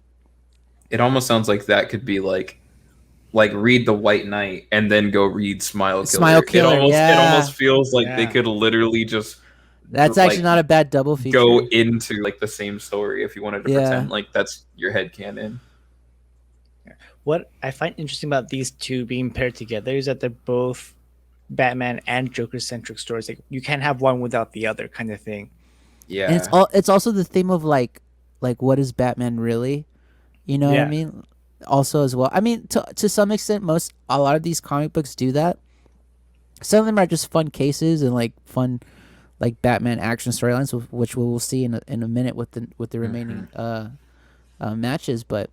It almost sounds like that could be like read The White Knight and then go read Smile Smile Killer. It Killer, almost yeah. feels like they Yeah. could literally just That's actually like not a bad double go feature. into like the same story if you wanted to Yeah. pretend like that's your head canon. What I find interesting about these two being paired together is that they're both Batman and Joker centric stories. Like you can't have one without the other, kind of thing. And it's Yeah. all it's also the theme of like what is Batman really? You know what I Yeah. mean? Also as well. I mean to some extent a lot of these comic books do that. Some of them are just fun cases and like fun like Batman action storylines, which we will see in a minute with the Hmm. remaining matches. But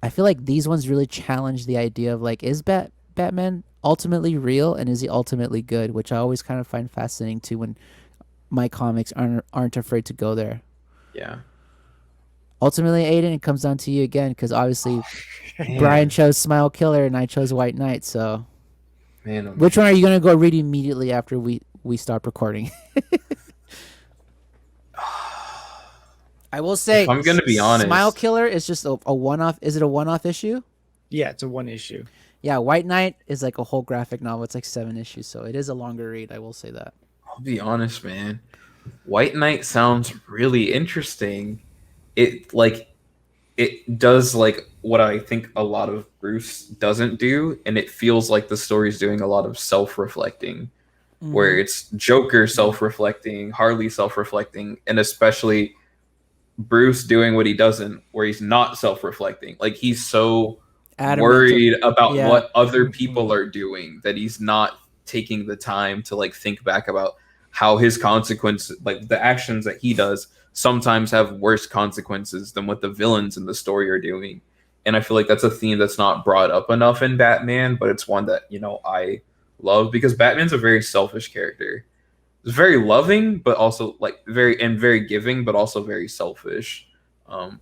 I feel like these ones really challenge the idea of like, is Batman ultimately real and is he ultimately good? Which I always kind of find fascinating too when my comics aren't afraid to go there. Yeah. Ultimately, Aiden, it comes down to you again because obviously Brian Man. chose Smile Killer and I chose White Knight. So Man, oh which one man. are you gonna go read immediately after we stop recording? I will If say, I'm gonna be Smile honest, Killer is just a one off. Is it a one off issue? Yeah, it's a one issue. Yeah, White Knight is like a whole graphic novel. It's like 7 issues, so it is a longer read. I will say that. I'll be honest, man. White Knight sounds really interesting. It like it does like what I think a lot of Bruce doesn't do, and it feels like the story's doing a lot of self-reflecting, where Mm-hmm. it's Joker Mm. self-reflecting, Harley self-reflecting, and especially Bruce doing what he doesn't, where he's not self-reflecting. Like he's so Adamant to, worried about yeah, what other Mhm. people are doing that he's not taking the time to like think back about how his consequences, like the actions that he does, sometimes have worse consequences than what the villains in the story are doing. And I feel like that's a theme that's not brought up enough in Batman, but it's one that, I love because Batman's a very selfish character. It's very loving, but also like very giving, but also very selfish,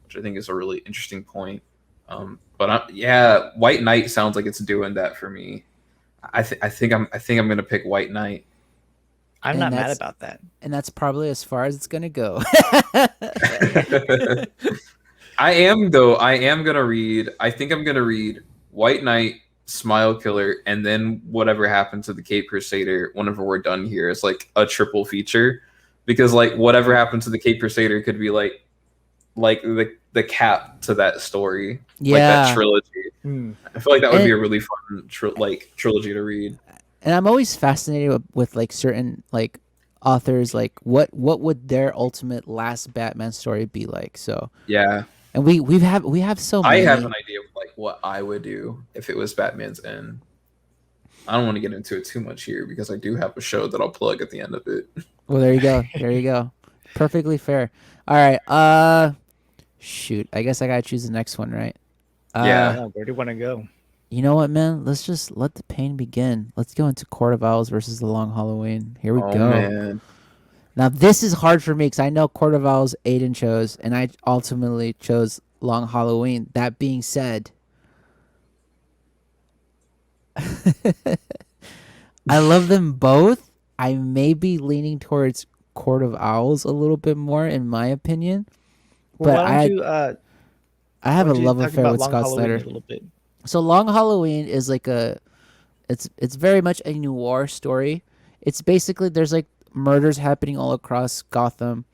which I think is a really interesting point. But yeah, White Knight sounds like it's doing that for me. I think I'm gonna pick White Knight. I'm and not mad that's about that. and that's probably as far as it's gonna go. I am though. I am gonna read. I think I'm gonna read White Knight, Smile Killer, and then whatever happened to the Cape Crusader. Whenever we're done here, it's like a triple feature, because like whatever Mm. happened to the Cape Crusader could be like the cap to that story, like that Yeah, trilogy. Mm. I feel like that would be and a really fun trilogy to read. and I'm always fascinated with like certain like authors like what would their ultimate last Batman story be like. So Yeah, and we have so I have many. an idea of like what I would do if it was Batman's end. I don't want to get into it too much here because I do have a show that I'll plug at the end of it. Well, there you go. There you go. Perfectly fair. All right. Shoot. I guess I gotta choose the next one, right? Uh, Yeah. Yeah, where do you want to go? you know what, man? Let's just let the pain begin. Let's go into Court of Owls versus the Long Halloween. Here we Oh go. man. Now this is hard for me because I know Court of Owls Aiden chose, and I ultimately chose Long Halloween. That being said, I love them both. I may be leaning towards Court of Owls a little bit more, in my opinion, Well, but why don't you I why have a don't you love talk affair about with Long Scott Halloween a Snyder. little bit? So Long Halloween is like it's very much a noir story. It's basically there's like murders happening all across Gotham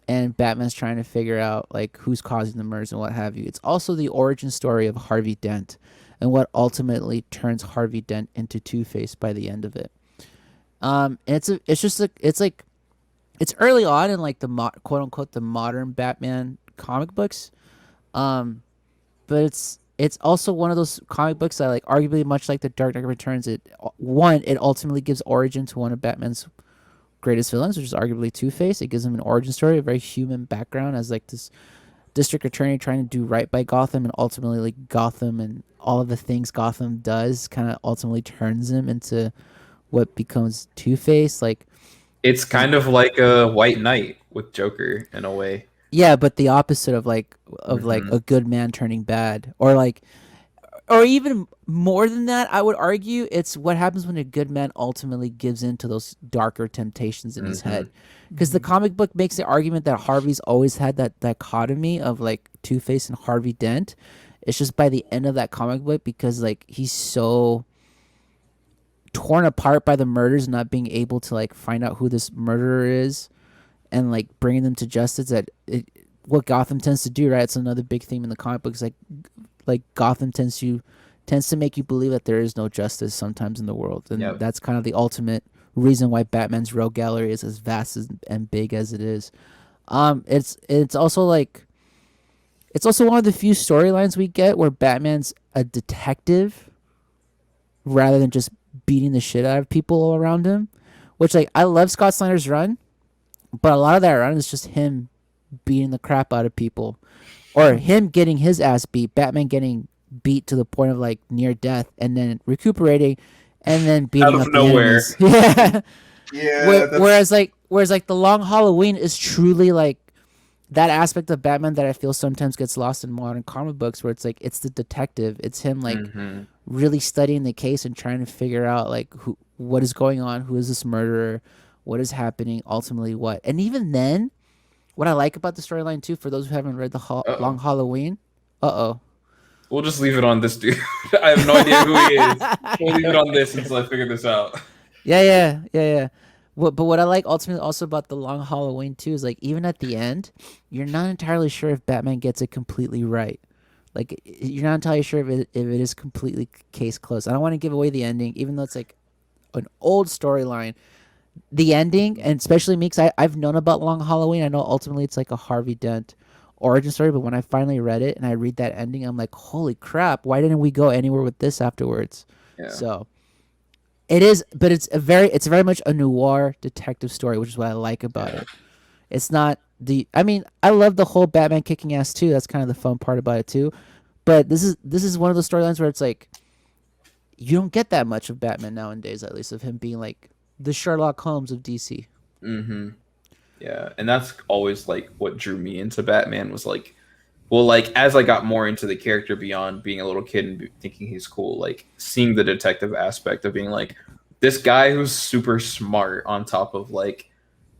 and Batman's trying to figure out like who's causing the murders and what have you. It's also the origin story of Harvey Dent and what ultimately turns Harvey Dent into Two-Face by the end of it. And it's just like it's early on in like the quote unquote the modern Batman comic books. Um, but it's also one of those comic books that like arguably much like the Dark Knight Returns, it ultimately gives origin to one of Batman's greatest villains, which is arguably Two Face. It gives him an origin story, a very human background as like this district attorney trying to do right by Gotham, and ultimately like Gotham and all of the things Gotham does kind of ultimately turns him into what becomes Two Face. Like It's and kind of like a White Knight with Joker in a way. Yeah, but the opposite of like Hmm. a good man turning bad, or like, or even more than that, I would argue it's what happens when a good man ultimately gives in to those darker temptations in his head. Hmm. Because the Mhm. comic book makes the argument that Harvey's always had that dichotomy of like Two Face and Harvey Dent. It's just by the end of that comic book, because like he's so torn apart by the murders, not being able to like find out who this murderer is and like bringing them to justice. What Gotham tends to do, right? It's another big theme in the comic books. Like Gotham tends to make you believe that there is no justice sometimes in the world, and Yep. that's kind of the ultimate reason why Batman's rogue gallery is as vast and big as it is. It's also like it's also one of the few storylines we get where Batman's a detective rather than just beating the shit out of people all around him. Which like I love Scott Snyder's run, but a lot of that run is just him beating the crap out of people, or him getting his ass beat, Batman getting beat to the point of like near death, and then recuperating, and then Out beating of up the nowhere. enemies. Yeah. Yeah, that's. Whereas like the Long Halloween is truly like that aspect of Batman that I feel sometimes gets lost in modern comic books, where it's like it's the detective, it's him like Hmm. really studying the case and trying to figure out like what is going on, who is this murderer, what is happening, ultimately what. And even then, what I like about the storyline too, for those who haven't read the Uh-oh. Long Halloween, uh We'll just leave it on this dude. I have no idea who he is. We'll leave it oh. on this until I figure this out. Yeah. But what I like ultimately also about the Long Halloween too is like even at the end, you're not entirely sure if Batman gets it completely right. Like you're not entirely sure if it is completely case closed. I don't want to give away the ending, even though it's like an old storyline. The ending, and especially me, because I've known about Long Halloween. I know ultimately it's like a Harvey Dent origin story, but when I finally read it and I read that ending, I'm like, holy crap! Why didn't we go anywhere with this afterwards? Yeah. So it is, but it's very much a noir detective story, which is what I like about Yeah. it. It's not the, I mean, I love the whole Batman kicking ass too. That's kind of the fun part about it too. But this is one of those storylines where it's like you don't get that much of Batman nowadays, at least of him being like the Sherlock Holmes of DC. Hmm. Yeah. And that's always like what drew me into Batman was like, well, like as I got more into the character beyond being a little kid and thinking he's cool, like seeing the detective aspect of being like this guy who's super smart on top of like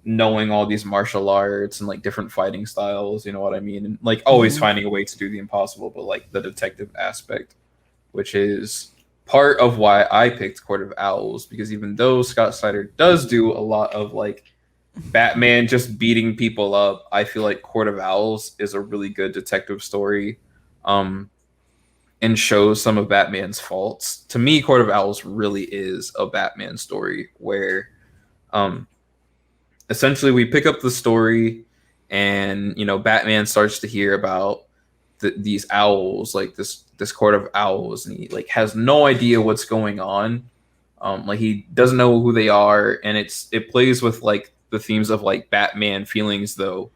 knowing all these martial arts and like different fighting styles, you know what I mean? And like always Mm-hmm. finding a way to do the impossible, but like the detective aspect, which is part of why I picked Court of Owls, because even though Scott Snyder does do a lot of like Batman just beating people up, I feel like Court of Owls is a really good detective story. Um, and shows some of Batman's faults. To me, Court of Owls really is a Batman story where um, essentially we pick up the story and Batman starts to hear about these owls, like this court of owls, and he like has no idea what's going on. Like he doesn't know who they are, and it plays with like the themes of like Batman feelings, though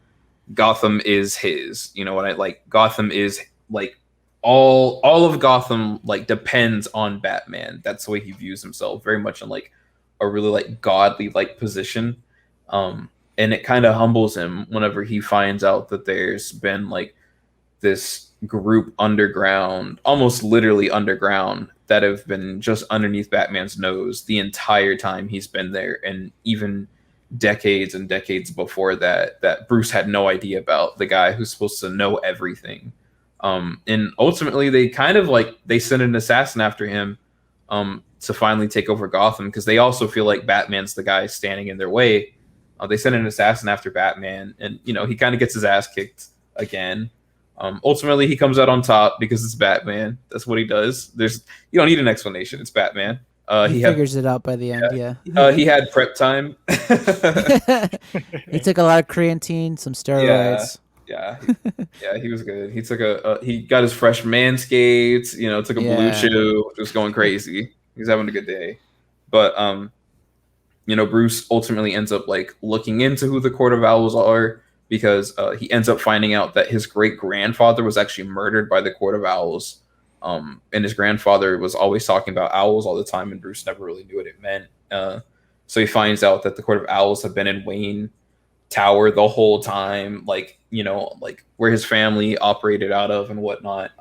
Gotham is his. You know what I like? Gotham is like all of Gotham like depends on Batman. That's the way he views himself, very much in like a really like godly like position. And it kind of humbles him whenever he finds out that there's been like this group underground, almost literally underground, that have been just underneath Batman's nose the entire time he's been there, and even decades and decades before that, that Bruce had no idea about, the guy who's supposed to know everything. And ultimately, they kind of like they send an assassin after him to finally take over Gotham because they also feel like Batman's the guy standing in their way. They send an assassin after Batman, and he kind of gets his ass kicked again. Ultimately, he comes out on top because it's Batman. That's what he does. You don't need an explanation. It's Batman. He He had figures it out by the end. Yeah. he had prep time. He took a lot of creatine, some Yeah, steroids. yeah, yeah. He was good. He took he got his fresh manscaped. Took a blue Yeah. chew. Just going crazy. He's having a good day. But Bruce ultimately ends up like looking into who the Court of Owls are because he ends up finding out that his great grandfather was actually murdered by the Court of Owls. And his grandfather was always talking about owls all the time, and Bruce never really knew what it meant. So he finds out that the Court of Owls have been in Wayne Tower the whole time. Like like where his family operated out of and whatnot.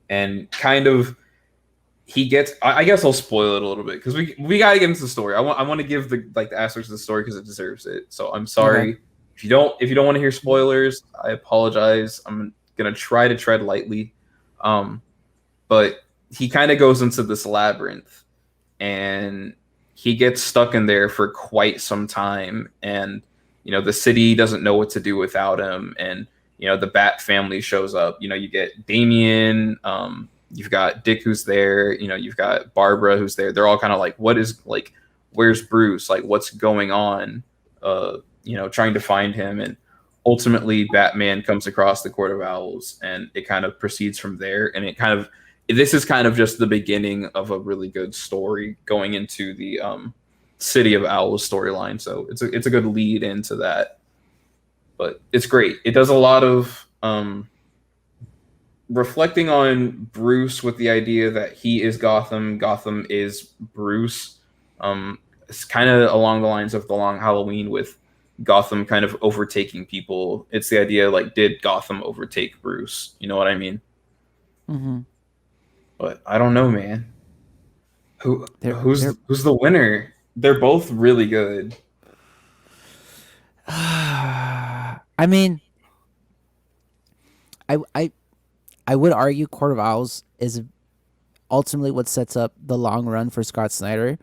And kind of he gets. I guess I'll spoil it a little bit because we gotta get into the story. I want to give the aspects of the story because it deserves it. So I'm Okay. sorry if you don't want to hear spoilers. I apologize. I'm gonna try to tread lightly. Um, but he kind of goes into this labyrinth and he gets stuck in there for quite some time, and the city doesn't know what to do without him, and the Bat family shows up. You get Damien, you've got Dick who's there, you've got Barbara who's there. They're all kind of like, what is, like, where's Bruce, like, what's going on, trying to find him. And ultimately Batman comes across the Court of Owls, and it kind of proceeds from there. And this is kind of just the beginning of a really good story going into the City of Owls storyline. So it's a good lead into that. But it's great. It does a lot of reflecting on Bruce with the idea that he is Gotham. Gotham is Bruce. It's kind of along the lines of The Long Halloween, with Gotham kind of overtaking people. It's the idea, like, did Gotham overtake Bruce? You know what I mean? Mm-hmm. But I don't know, man. They're Who's the winner? They're both really good. I mean, I I I would argue Court of Owls is ultimately what sets up the long run for Scott Snyder,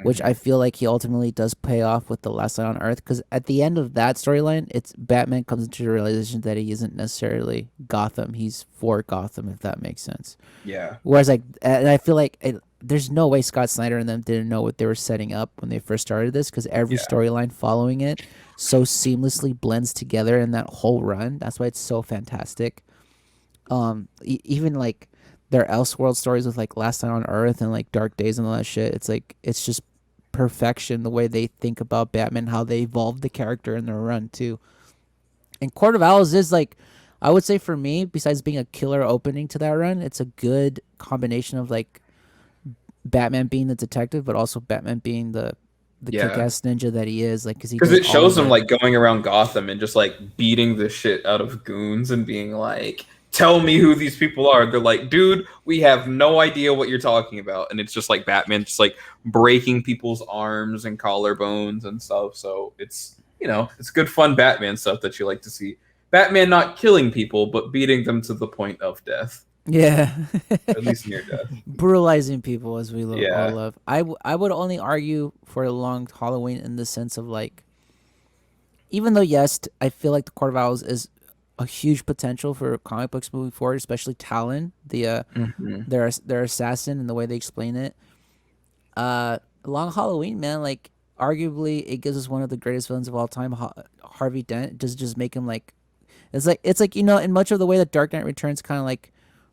which I Mhm. feel like he ultimately does pay off with The Last Night on Earth. Because at the end of that storyline, it's Batman comes into the realization that he isn't necessarily Gotham; he's for Gotham, if that makes sense. Yeah, Whereas, like, and I feel like there's no way Scott Snyder and them didn't know what they were setting up when they first started this, because every yeah, storyline following it so seamlessly blends together in that whole run. That's why it's so fantastic. Even like their Elseworld stories with like Last Night on Earth and like Dark Days and all that shit. It's like it's just perfection the way they think about Batman, how they evolved the character in their run too. And Court of Owls is like, I would say for me, besides being a killer opening to that run, it's a good combination of like Batman being the detective, but also Batman being the yeah. kick-ass ninja that he is. Like, because he Because does it all shows of him, it. like, going around Gotham and just, like, beating the shit out of goons and being like, "Tell me who these people are." They're like, "Dude, we have no idea what you're talking about." And it's just like Batman just, like, breaking people's arms and collarbones and stuff. So it's good fun Batman stuff that you like to see. Batman not killing people, but beating them to the point of death, Yeah. at least near death. Brutalizing people as we all Yeah. love. I would only argue for a long Halloween in the sense of like, even though yes, I feel like the Court of Owls is a huge potential for comic books moving forward, especially Talon, Hmm. their assassin, and the way they explain it. Long Halloween, man, like arguably it gives us one of the greatest villains of all time, Harvey Dent. Just make him like, it's like in much of the way that Dark Knight Returns kind of like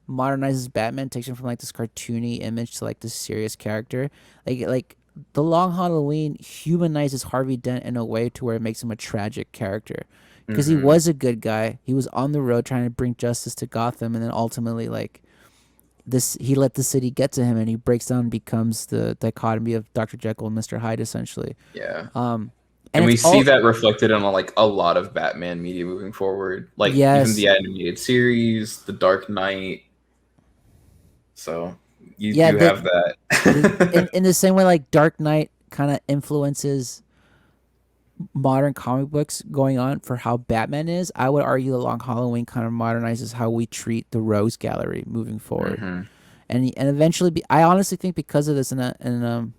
modernizes Batman, takes him from like this cartoony image to like this serious character. Like the Long Halloween humanizes Harvey Dent in a way to where it makes him a tragic character. Because he Hmm. was a good guy. He was on the road trying to bring justice to Gotham, and then ultimately, like, this, he let the city get to him, and he breaks down and becomes the dichotomy of Dr. Jekyll and Mr. Hyde, essentially. Yeah. Um, and And it's we see all that reflected in, like, a lot of Batman media moving forward, like even yes, the animated series, The Dark Knight. So you yeah. do The have in that. in the same way, like Dark Knight kind of influences modern comic books going on for how Batman is. I would argue the Long Halloween kind of modernizes how we treat the Rose Gallery moving forward, Hmm. and eventually, I honestly think because of this, and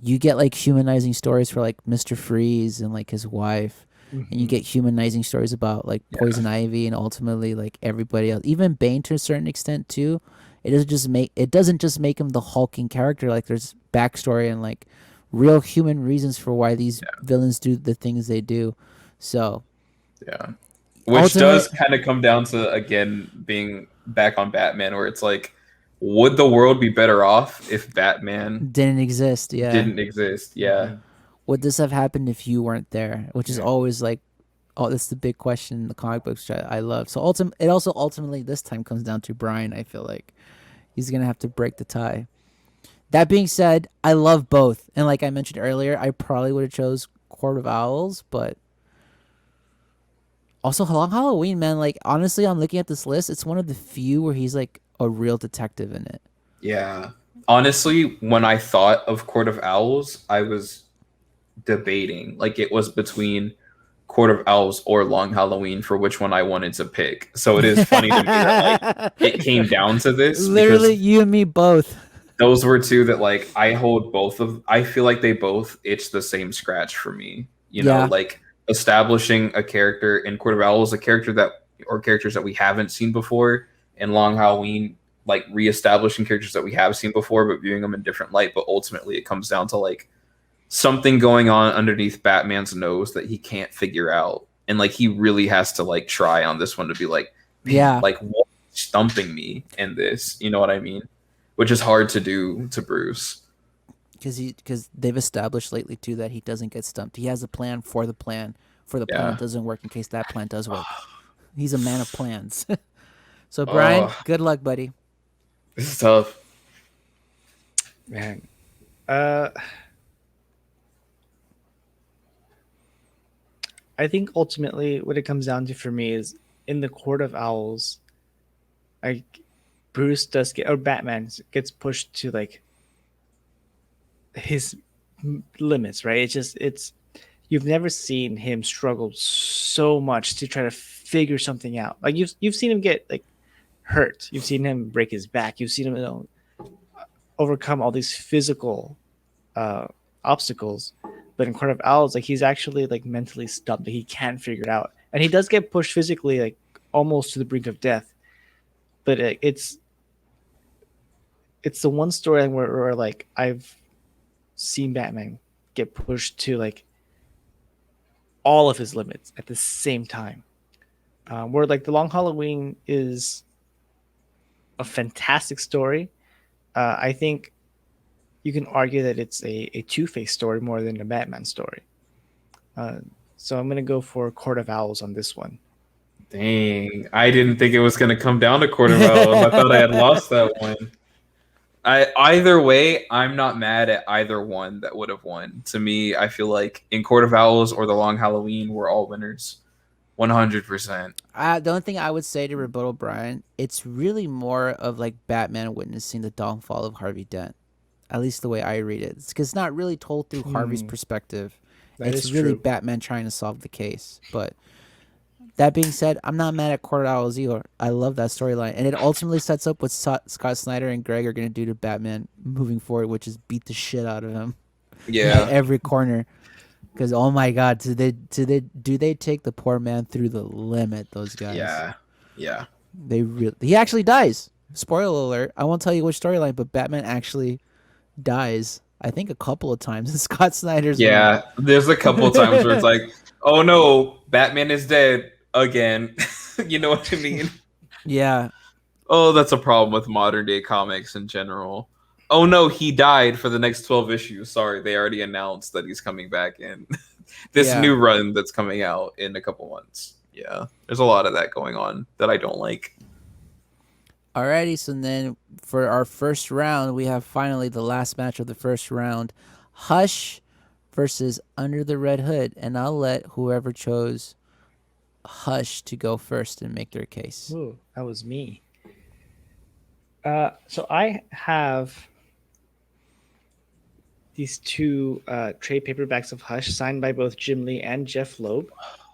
you get like humanizing stories for like Mr. Freeze and like his wife, and you Hmm. get humanizing stories about like Yeah, Poison Ivy and ultimately like everybody else, even Bane to a certain extent too. It doesn't just make him the hulking character. Like there's backstory and like real human reasons for why these villains do the things they do. So yeah. Which ultimately, does kind of come down to, again, being back on Batman, where it's like, would the world be better off if Batman didn't exist. Yeah. didn't exist? Yeah, Hmm. Would this have happened if you weren't there? Which is Yeah. always like, oh, that's the big question in the comic books, which I love. So it also ultimately this time comes down to Brian. I feel like he's gonna have to break the tie. That being said, I love both, and like I mentioned earlier, I probably would have chose Court of Owls, but Also, Long Halloween, man. Like honestly, I'm looking at this list. It's one of the few where he's like a real detective in it. Yeah. Honestly, when I thought of Court of Owls, I was debating. Like it was between Court of Owls or Long Halloween for which one I wanted to pick. So it is funny to me that like it came down to this Literally, because you and me both. those were two that like I hold both of. I feel like they both itch the same scratch for me. You know, Yeah, like establishing a character in Court of Owls, a character that or characters that we haven't seen before, in Long Halloween, like reestablishing characters that we have seen before, but viewing them in different light. But ultimately, it comes down to like something going on underneath Batman's nose that he can't figure out, and like he really has to like try on this one to be like, man, yeah. like what's stumping me in this? You know what I mean? Which is hard to do to Bruce. Because they've established lately too that he doesn't get stumped. He has a plan for the plan that Yeah. doesn't work in case that plan does work. He's a man of plans. So Brian, Oh, good luck, buddy. this is tough. Man. Uh, I think ultimately what it comes down to for me is in the Court of Owls, like Bruce does get or Batman gets pushed to like his limits, right? It's you've never seen him struggle so much to try to figure something out. Like you've seen him get like hurt. You've seen him break his back. You've seen him, overcome all these physical uh, obstacles. But in Court of Owls, like he's actually like mentally stumped. He can't figure it out, and he does get pushed physically, like almost to the brink of death. But it's the one story where like I've seen Batman get pushed to like all of his limits at the same time. Where like the Long Halloween is a fantastic story. I think you can argue that it's a Two Face story more than a Batman story. Uh, so I'm gonna go for Court of Owls on this one. Dang, I didn't think it was gonna come down to Court of Owls. I thought I had lost that one. I either way, I'm not mad at either one that would have won. To me, I feel like in Court of Owls or The Long Halloween, we're all winners. 100%. The only thing I would say to rebuttal Brian, it's really more of like Batman witnessing the downfall of Harvey Dent. At least the way I read it. It's because it's not really told through Harvey's Hmm, perspective. that It's is really true. Batman trying to solve the case. But that being said, I'm not mad at Court of Owls either. I love that storyline. And it ultimately sets up what Scott Snyder and Greg are going to do to Batman moving forward, which is beat the shit out of him at Yeah, every corner. Because oh my god, do they take the poor man through the limit? Those guys, yeah, yeah. he actually dies. Spoiler alert! I won't tell you which storyline, but Batman actually dies. I think a couple of times in Scott Snyder's run. Yeah, there's a couple times where it's like, oh no, Batman is dead again. You know what I mean? Yeah, Oh, that's a problem with modern day comics in general. Oh no, he died for the next 12 issues. Sorry, they already announced that he's coming back in this yeah. new run that's coming out in a couple months. Yeah, there's a lot of that going on that I don't like. Alrighty, so then for our first round, we have finally the last match of the first round, Hush versus Under the Red Hood, and I'll let whoever chose Hush to go first and make their case. Ooh, that was me. So I have these two trade paperbacks of Hush signed by both Jim Lee and Jeff Loeb.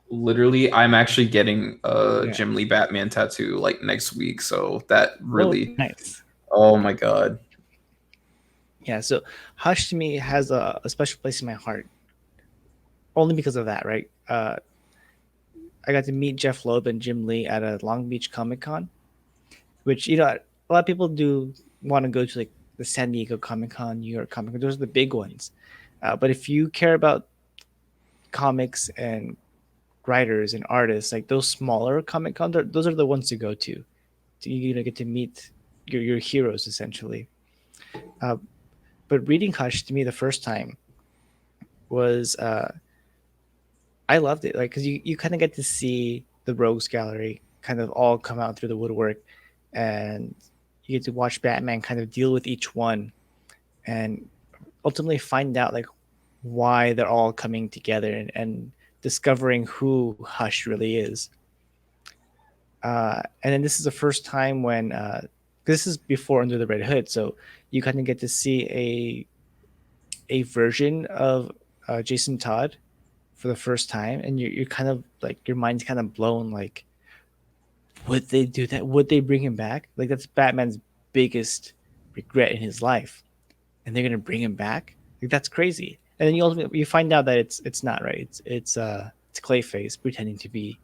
Literally, I'm actually getting a Yeah. Jim Lee Batman tattoo like next week, so that Oh, really, nice. oh my god. Yeah. So Hush to me has a special place in my heart, only because of that, right? I got to meet Jeff Loeb and Jim Lee at a Long Beach Comic Con, which a lot of people do want to go to, like the San Diego Comic Con, New York Comic Con. Those are the big ones. But if you care about comics and writers and artists, like those smaller Comic Cons, those are the ones to go to. You get to meet your heroes essentially. Uh, but reading Hush to me the first time was I loved it, like because you kind of get to see the Rogues Gallery kind of all come out through the woodwork, and you get to watch Batman kind of deal with each one, and ultimately find out like why they're all coming together, and discovering who Hush really is. And then this is the first time when this is before Under the Red Hood, so you kind of get to see a version of Jason Todd for the first time, and you're kind of like your mind's kind of blown. Like, would they do that? Would they bring him back? Like that's Batman's biggest regret in his life, and they're gonna bring him back? Like that's crazy. And then you find out that it's not right. It's Clayface pretending to be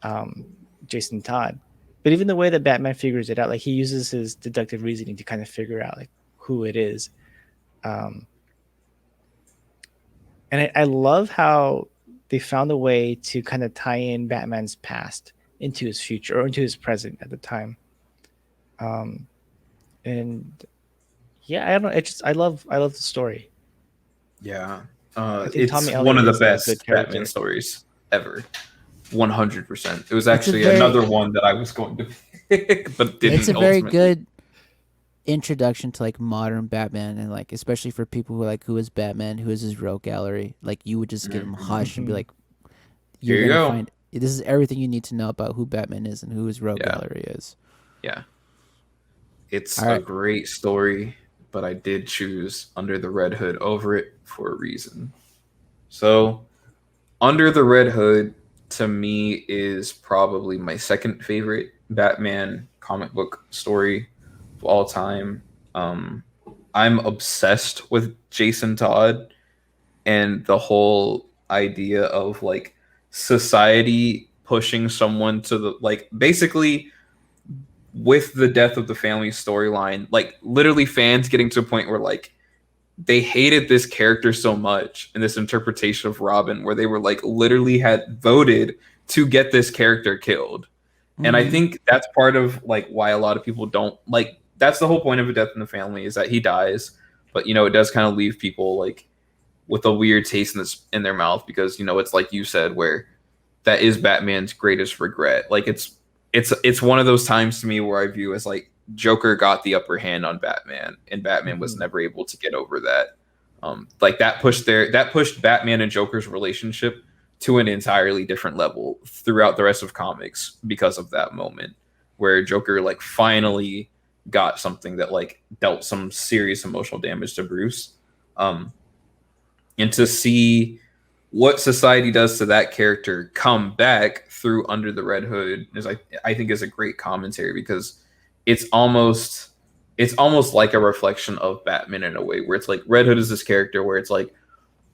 um, Jason Todd. But even the way that Batman figures it out, like he uses his deductive reasoning to kind of figure out like who it is. Um, and I love how they found a way to kind of tie in Batman's past into his future or into his present at the time. Um, and yeah, I don't know. I love the story. Yeah. I think It's Tommy one Elliott of the is a good best Batman character. stories ever. 100%. It was It's a actually very another one that I was going to pick, but it's didn't a very ultimately. good introduction to like modern Batman, and like especially for people who like who is Batman, who is his rogue gallery. Like you would just give him Mhm. Hush and be Mhm. like, you're Here you gonna go. find this is everything you need to know about who Batman is and who his rogue Yeah. gallery is. Yeah. It's All a right. great story, but I did choose Under the Red Hood over it for a reason. So, Under the Red Hood to me is probably my second favorite Batman comic book story of all time. Um, I'm obsessed with Jason Todd and the whole idea of like society pushing someone to the like basically with the death of the family storyline, like literally fans getting to a point where like they hated this character so much in this interpretation of Robin where they were like literally had voted to get this character killed. And I Mm-hmm. think that's part of like why a lot of people don't like that's the whole point of a death in the family is that he dies, but you know it does kind of leave people like with a weird taste in their mouth because you know it's like you said where that is Batman's greatest regret. Like it's one of those times to me where I view as like Joker got the upper hand on Batman, and Batman was Mhm. never able to get over that. Like that pushed Batman and Joker's relationship to an entirely different level throughout the rest of comics because of that moment where Joker like finally got something that like dealt some serious emotional damage to Bruce. Um, and to see what society does to that character come back through Under the Red Hood is I think is a great commentary because it's almost it's almost like a reflection of Batman in a way where it's like Red Hood is this character where it's like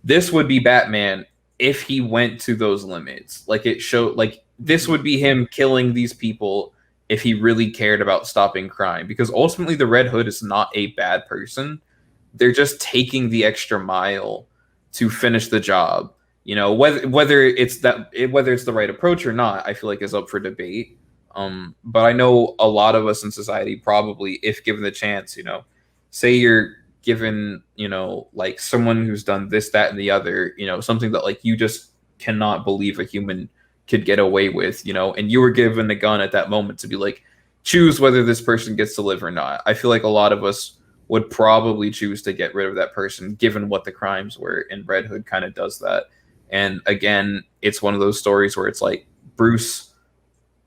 this would be Batman if he went to those limits. Like it showed like this Mhm. would be him killing these people if he really cared about stopping crime because ultimately the Red Hood is not a bad person. They're just taking the extra mile to finish the job. You know, whether it's the right approach or not, I feel like is up for debate. But I know a lot of us in society probably, if given the chance, you know, say you're given, you know, like someone who's done this, that, and the other, you know, something that like you just cannot believe a human could get away with, you know, and you were given a gun at that moment to be like, choose whether this person gets to live or not. I feel like a lot of us would probably choose to get rid of that person given what the crimes were, and Red Hood kind of does that. And again, it's one of those stories where it's like Bruce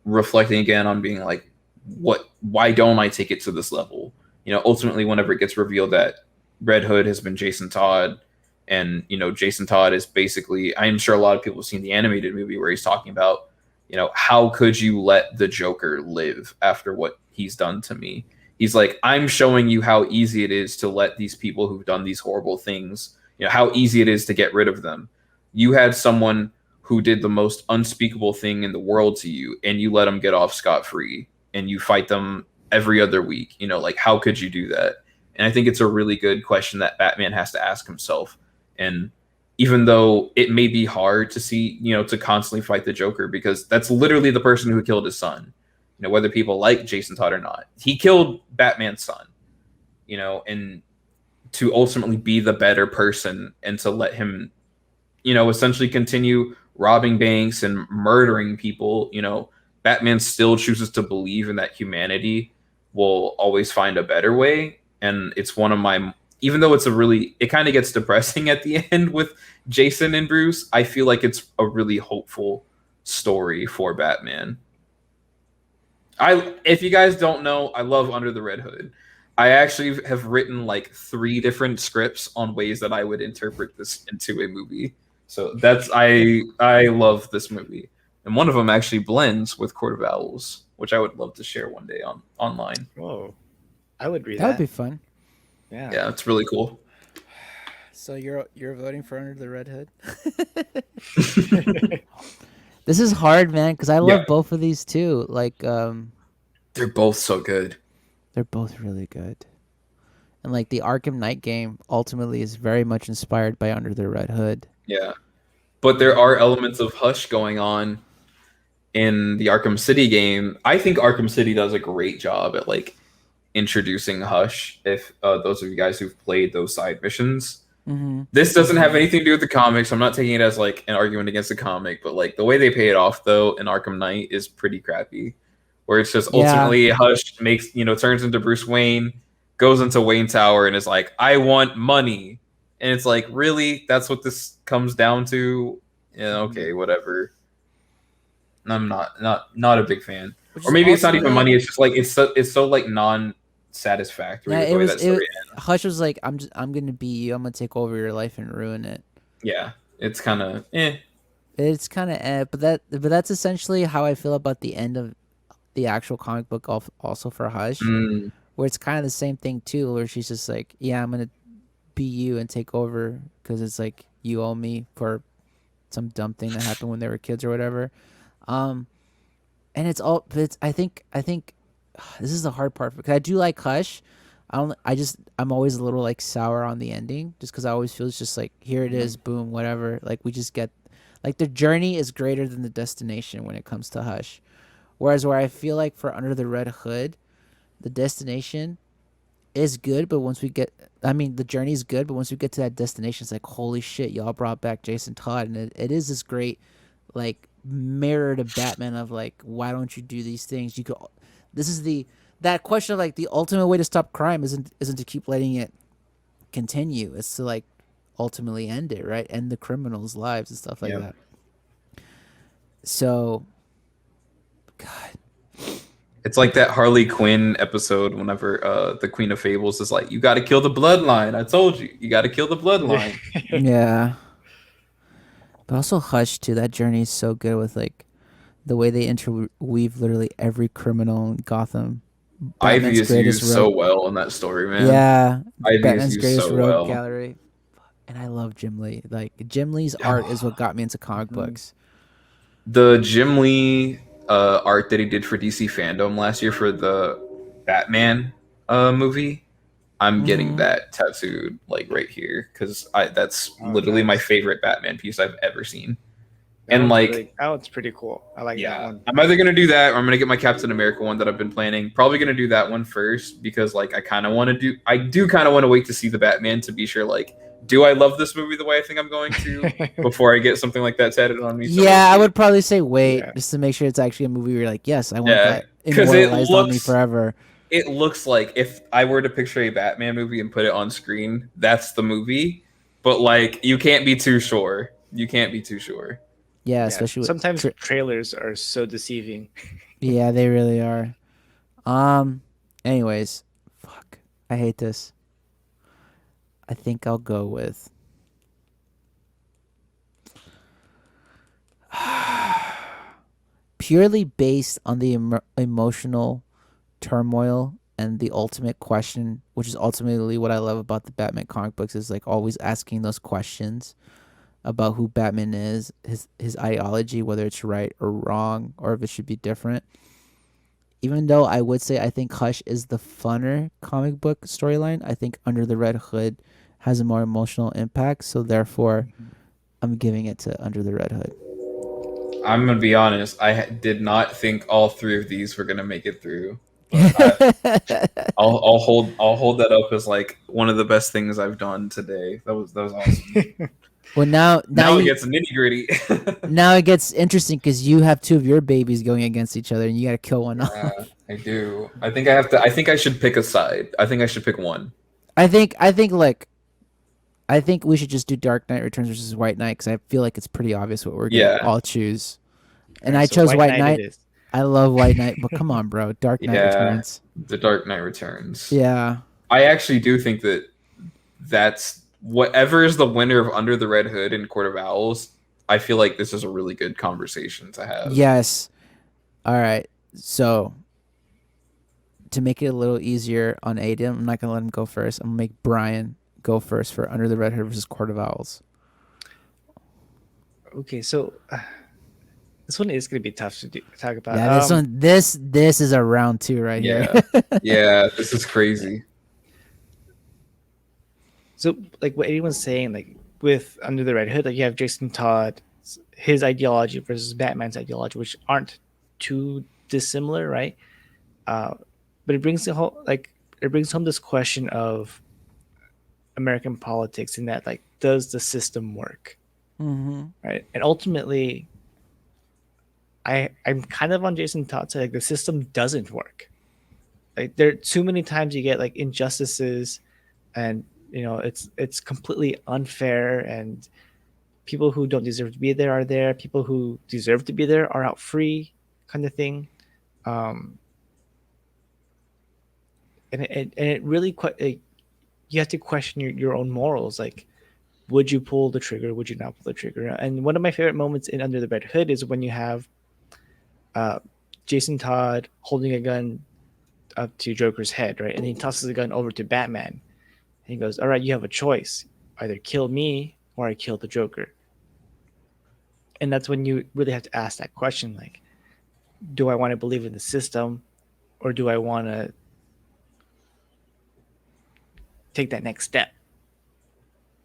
reflecting again on being like, what why don't I take it to this level? You know, ultimately whenever it gets revealed that Red Hood has been Jason Todd, and you know, Jason Todd is basically, I'm sure a lot of people have seen the animated movie where he's talking about, you know, how could you let the Joker live after what he's done to me? He's like, I'm showing you how easy it is to let these people who've done these horrible things, you know, how easy it is to get rid of them. You had someone who did the most unspeakable thing in the world to you and you let them get off scot free and you fight them every other week. You know, like how could you do that? And I think it's a really good question that Batman has to ask himself. And even though it may be hard to see, you know, to constantly fight the Joker because that's literally the person who killed his son. You know, whether people like Jason Todd or not, he killed Batman's son. You know, and to ultimately be the better person and to let him, you know, essentially continue robbing banks and murdering people, you know, Batman still chooses to believe in that humanity will always find a better way. And it's one of my even though it kind of gets depressing at the end with Jason and Bruce, I feel like it's a really hopeful story for Batman. If you guys don't know, I love Under the Red Hood. I actually have written like 3 different scripts on ways that I would interpret this into a movie. So I love this movie, and one of them actually blends with Court of Owls, which I would love to share one day online. Whoa, I would read That would that. be fun. Yeah. Yeah, it's really cool. So you're voting for Under the Red Hood? This is hard, man, because I love Yeah. both of these too. Like, They're both so good. they're both really good. And like the Arkham Knight game ultimately is very much inspired by Under the Red Hood. Yeah. But there are elements of Hush going on in the Arkham City game. I think Arkham City does a great job at like introducing Hush. If those of you guys who've played those side missions, Mm-hmm. this doesn't have anything to do with the comics. I'm not taking it as like an argument against the comic, but like the way they pay it off though in Arkham Knight is pretty crappy. Where it's just Yeah. ultimately Hush makes turns into Bruce Wayne, goes into Wayne Tower, and is like, I want money. And it's like, really? That's what this comes down to? Yeah, okay, whatever. I'm not a big fan. Which Or is maybe it's not even ultimately- money. It's just like it's so like non-satisfactory. Yeah, with it the way was. that story ends. Hush was like, I'm gonna be you. I'm gonna take over your life and ruin it. Yeah, it's kind of It's kind of but that's essentially how I feel about the end of the actual comic book. Also for Hush, Mm, where it's kind of the same thing too, where she's just like, yeah, I'm gonna be you and take over because it's like you owe me for some dumb thing that happened when they were kids or whatever. Um, and it's all. But it's. I think this is the hard part because I do like Hush. I'm always a little like sour on the ending just because I always feel it's just like here it is, boom, whatever. Like we just get, like the journey is greater than the destination when it comes to Hush. Whereas where I feel like for Under the Red Hood, the destination is good, but once we get, I mean, the journey is good, but once we get to that destination, it's like holy shit, y'all brought back Jason Todd, and it is this great like mirror to Batman of like why don't you do these things? You could. This is that question of like the ultimate way to stop crime isn't to keep letting it continue. It's to like ultimately end it, right? End the criminals' lives and stuff like Yeah. that. So, God, it's like that Harley Quinn episode whenever the Queen of Fables is like, you got to kill the bloodline. I told you, you got to kill the bloodline. yeah. But also Hush too. That journey is so good with like the way they interweave literally every criminal in Gotham. Ivy Batman's is greatest used so rogue- well in that story, man. Yeah, Ivy is Batman's used greatest so rogue well. gallery. And I love Jim Lee. Like Jim Lee's art is what got me into comic books. The Jim Lee art that he did for DC Fandom last year for the Batman movie, I'm getting Mhm. that tattooed like right here because that's Oh, literally my nice. favorite Batman piece I've ever seen. That And one's like, really, that one's pretty cool. I like that yeah, one. I'm either gonna do that or I'm gonna get my Captain America one that I've been planning. Probably gonna do that one first because like I kind of want to do. I do kind of want to wait to see the Batman to be sure. Like, do I love this movie the way I think I'm going to before I get something like that tatted on me? So Yeah, I we'll see. would probably say wait Yeah. just to make sure it's actually a movie where you're like, yes, I want Yeah, that 'cause it immortalized on me looks- forever. It looks like if I were to picture a Batman movie and put it on screen, that's the movie. But like, you can't be too sure. You can't be too sure. Yeah, Yeah, especially with sometimes trailers are so deceiving. yeah, they really are. Anyways, fuck. I hate this. I think I'll go with purely based on the emotional turmoil and the ultimate question, which is ultimately what I love about the Batman comic books, is like always asking those questions about who Batman is, his ideology, whether it's right or wrong, or if it should be different. Even though I would say I think Hush is the funner comic book storyline, I think Under the Red Hood has a more emotional impact. So therefore, I'm giving it to Under the Red Hood. I'm gonna be honest. I did not think all 3 of these were gonna make it through. But I'll hold that up as like one of the best things I've done today. That was awesome. Well, now Now it you, gets nitty gritty. now it gets interesting because you have 2 of your babies going against each other, and you got to kill one off. I do. I think I have to. I think I should pick a side. I think I should pick one. I think like I think we should just do Dark Knight Returns versus White Knight because I feel like it's pretty obvious what we're gonna Yeah, all choose. All And right, I so chose White White Knight it Knight. is. I love White Knight, but come on, bro, Dark Knight yeah. Returns. The Dark Knight Returns. Yeah, I actually do think that that's whatever is the winner of Under the Red Hood and Court of Owls. I feel like this is a really good conversation to have. yes. All right, so to make it a little easier on Aiden, I'm not gonna let him go first. I'm gonna make Brian go first for Under the Red Hood versus Court of Owls. Okay, so this one is going to be tough to talk about. Yeah, this is a round two right here. Yeah, yeah. This is crazy. So like what anyone's saying, like with Under the Red Hood, like you have Jason Todd, his ideology versus Batman's ideology, which aren't too dissimilar, right? Uh, but it brings home this question of American politics in that like does the system work, Mm-hmm. right? And ultimately, I'm kind of on Jason Todd's side. Like the system doesn't work. Like there are too many times you get like injustices, and it's completely unfair, and people who don't deserve to be there are there. People who deserve to be there are out free, kind of thing. Um, and it really quite like, you have to question your own morals. Like, would you pull the trigger? Would you not pull the trigger? And one of my favorite moments in Under the Red Hood is when you have uh, Jason Todd holding a gun up to Joker's head, right? And he tosses the gun over to Batman. And he goes, "All right, you have a choice: either kill me or I kill the Joker." And that's when you really have to ask that question, like, do I want to believe in the system, or do I want to take that next step?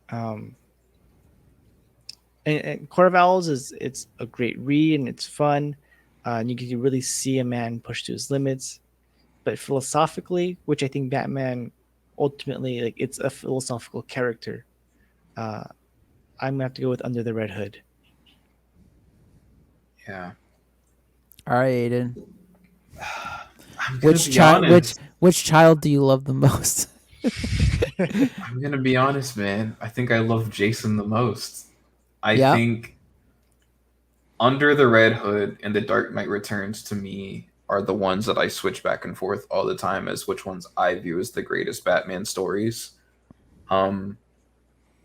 Um, and Court of Owls it's a great read and it's fun, and you can really see a man push to his limits. But philosophically, which I think Batman ultimately like, it's a philosophical character. Uh, I'm gonna have to go with Under the Red Hood. Yeah. All right, Aiden. I'm gonna Which be child? honest. Which child do you love the most? I'm gonna be honest, man. I think I love Jason the most. I Yeah. think Under the Red Hood and The Dark Knight Returns to me are the ones that I switch back and forth all the time as which ones I view as the greatest Batman stories. Um,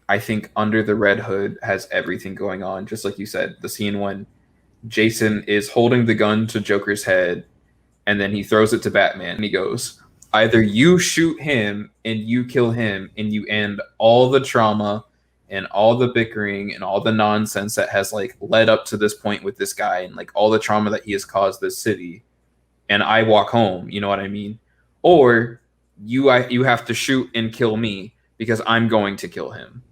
I think Under the Red Hood has everything going on, just like you said. The scene when Jason is holding the gun to Joker's head and then he throws it to Batman and he goes, either you shoot him and you kill him and you end all the trauma and all the bickering and all the nonsense that has like led up to this point with this guy and like all the trauma that he has caused this city, and I walk home, you know what I mean? Or you have to shoot and kill me because I'm going to kill him.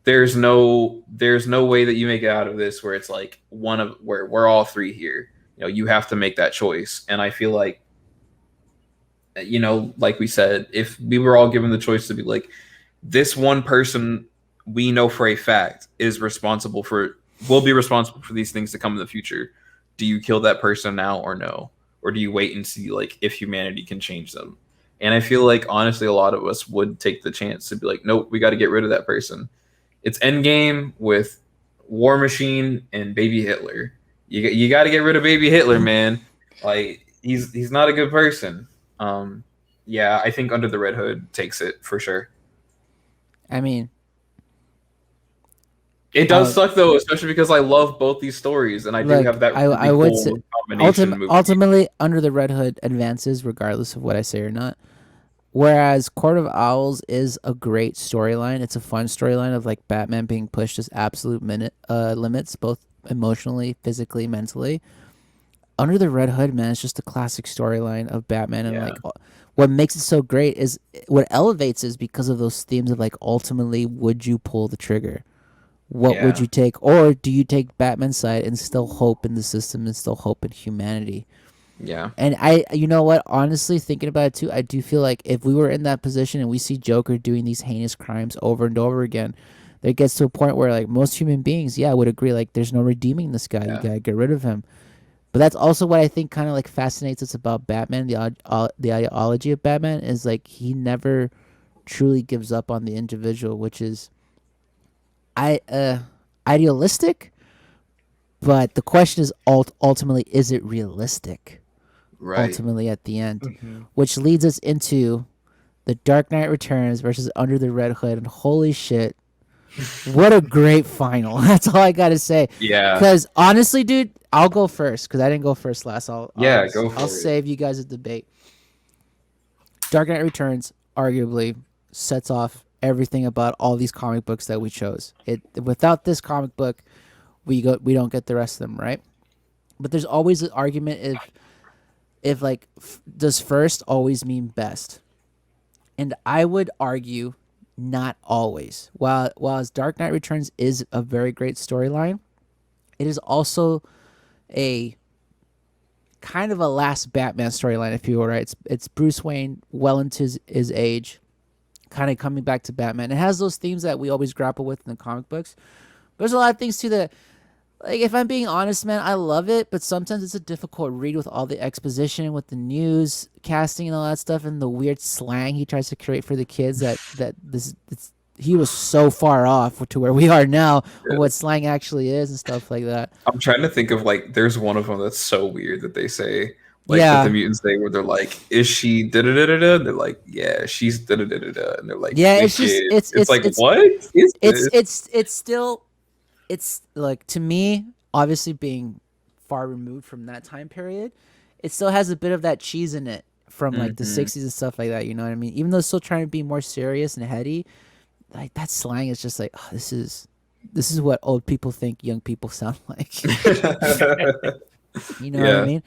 There's no way that you make it out of this where it's like one of where we're all three here. You have to make that choice. And I feel like, like we said, if we were all given the choice to be like, this one person we know for a fact will be responsible for these things to come in the future. Do you kill that person now or no? Or do you wait and see like if humanity can change them? And I feel like honestly a lot of us would take the chance to be like, nope, we got to get rid of that person. It's Endgame with War Machine and Baby Hitler. You got to get rid of Baby Hitler, man. Like he's not a good person. Yeah, I think Under the Red Hood takes it for sure. I mean, It does uh, suck though, especially because I love both these stories, and I do like have that I really would say, cool combination movie. ultimately, Under the Red Hood advances regardless of what I say or not. Whereas Court of Owls is a great storyline. It's a fun storyline of like Batman being pushed to absolute limits, both emotionally, physically, mentally. Under the Red Hood, man, it's just a classic storyline of Batman, and Yeah, like what makes it so great is what elevates is because of those themes of like ultimately, would you pull the trigger? What would yeah, you take, or do you take Batman's side and still hope in the system and still hope in humanity? yeah, And you know what? Honestly, thinking about it too, I do feel like if we were in that position and we see Joker doing these heinous crimes over and over again, there gets to a point where like most human beings, yeah, would agree like there's no redeeming this guy. You yeah, gotta get rid of him. But that's also what I think kind of like fascinates us about Batman. The ideology of Batman is like he never truly gives up on the individual, which is I idealistic, but the question is ultimately, is it realistic? Right. Ultimately, at the end, Hmm. which leads us into the Dark Knight Returns versus Under the Red Hood, and holy shit, what a great final! That's all I gotta say. Yeah. Because honestly, dude, I'll go first because I didn't go first last. Yeah. Go I'll for it. save you guys a debate. Dark Knight Returns arguably sets off everything about all these comic books that we chose. It without this comic book, we don't get the rest of them, right? But there's always an argument if like does first always mean best? And I would argue not always. While Dark Knight Returns is a very great storyline, it is also a kind of a last Batman storyline, if you will, right? It's Bruce Wayne well into his age, kind of coming back to Batman. It has those themes that we always grapple with in the comic books. There's a lot of things too that, like, if I'm being honest, man, I love it, but sometimes it's a difficult read with all the exposition, with the news casting and all that stuff, and the weird slang he tries to create for the kids. He was so far off to where we are now of Yeah. what slang actually is and stuff like that. I'm trying to think of like, there's one of them that's so weird that they say, like, that the Yeah, mutants say where they're like, "Is she da da da da da?" They're like, "Yeah, she's da da da da da," and they're like, yeah. It's just "Wicked." It's like, what is this? it's still it's like, to me, obviously being far removed from that time period, it still has a bit of that cheese in it from like the Hmm. 60s and stuff like that, you know what I mean? Even though it's still trying to be more serious and heady, like that slang is just like, oh, this is what old people think young people sound like. You know what I Yeah, mean?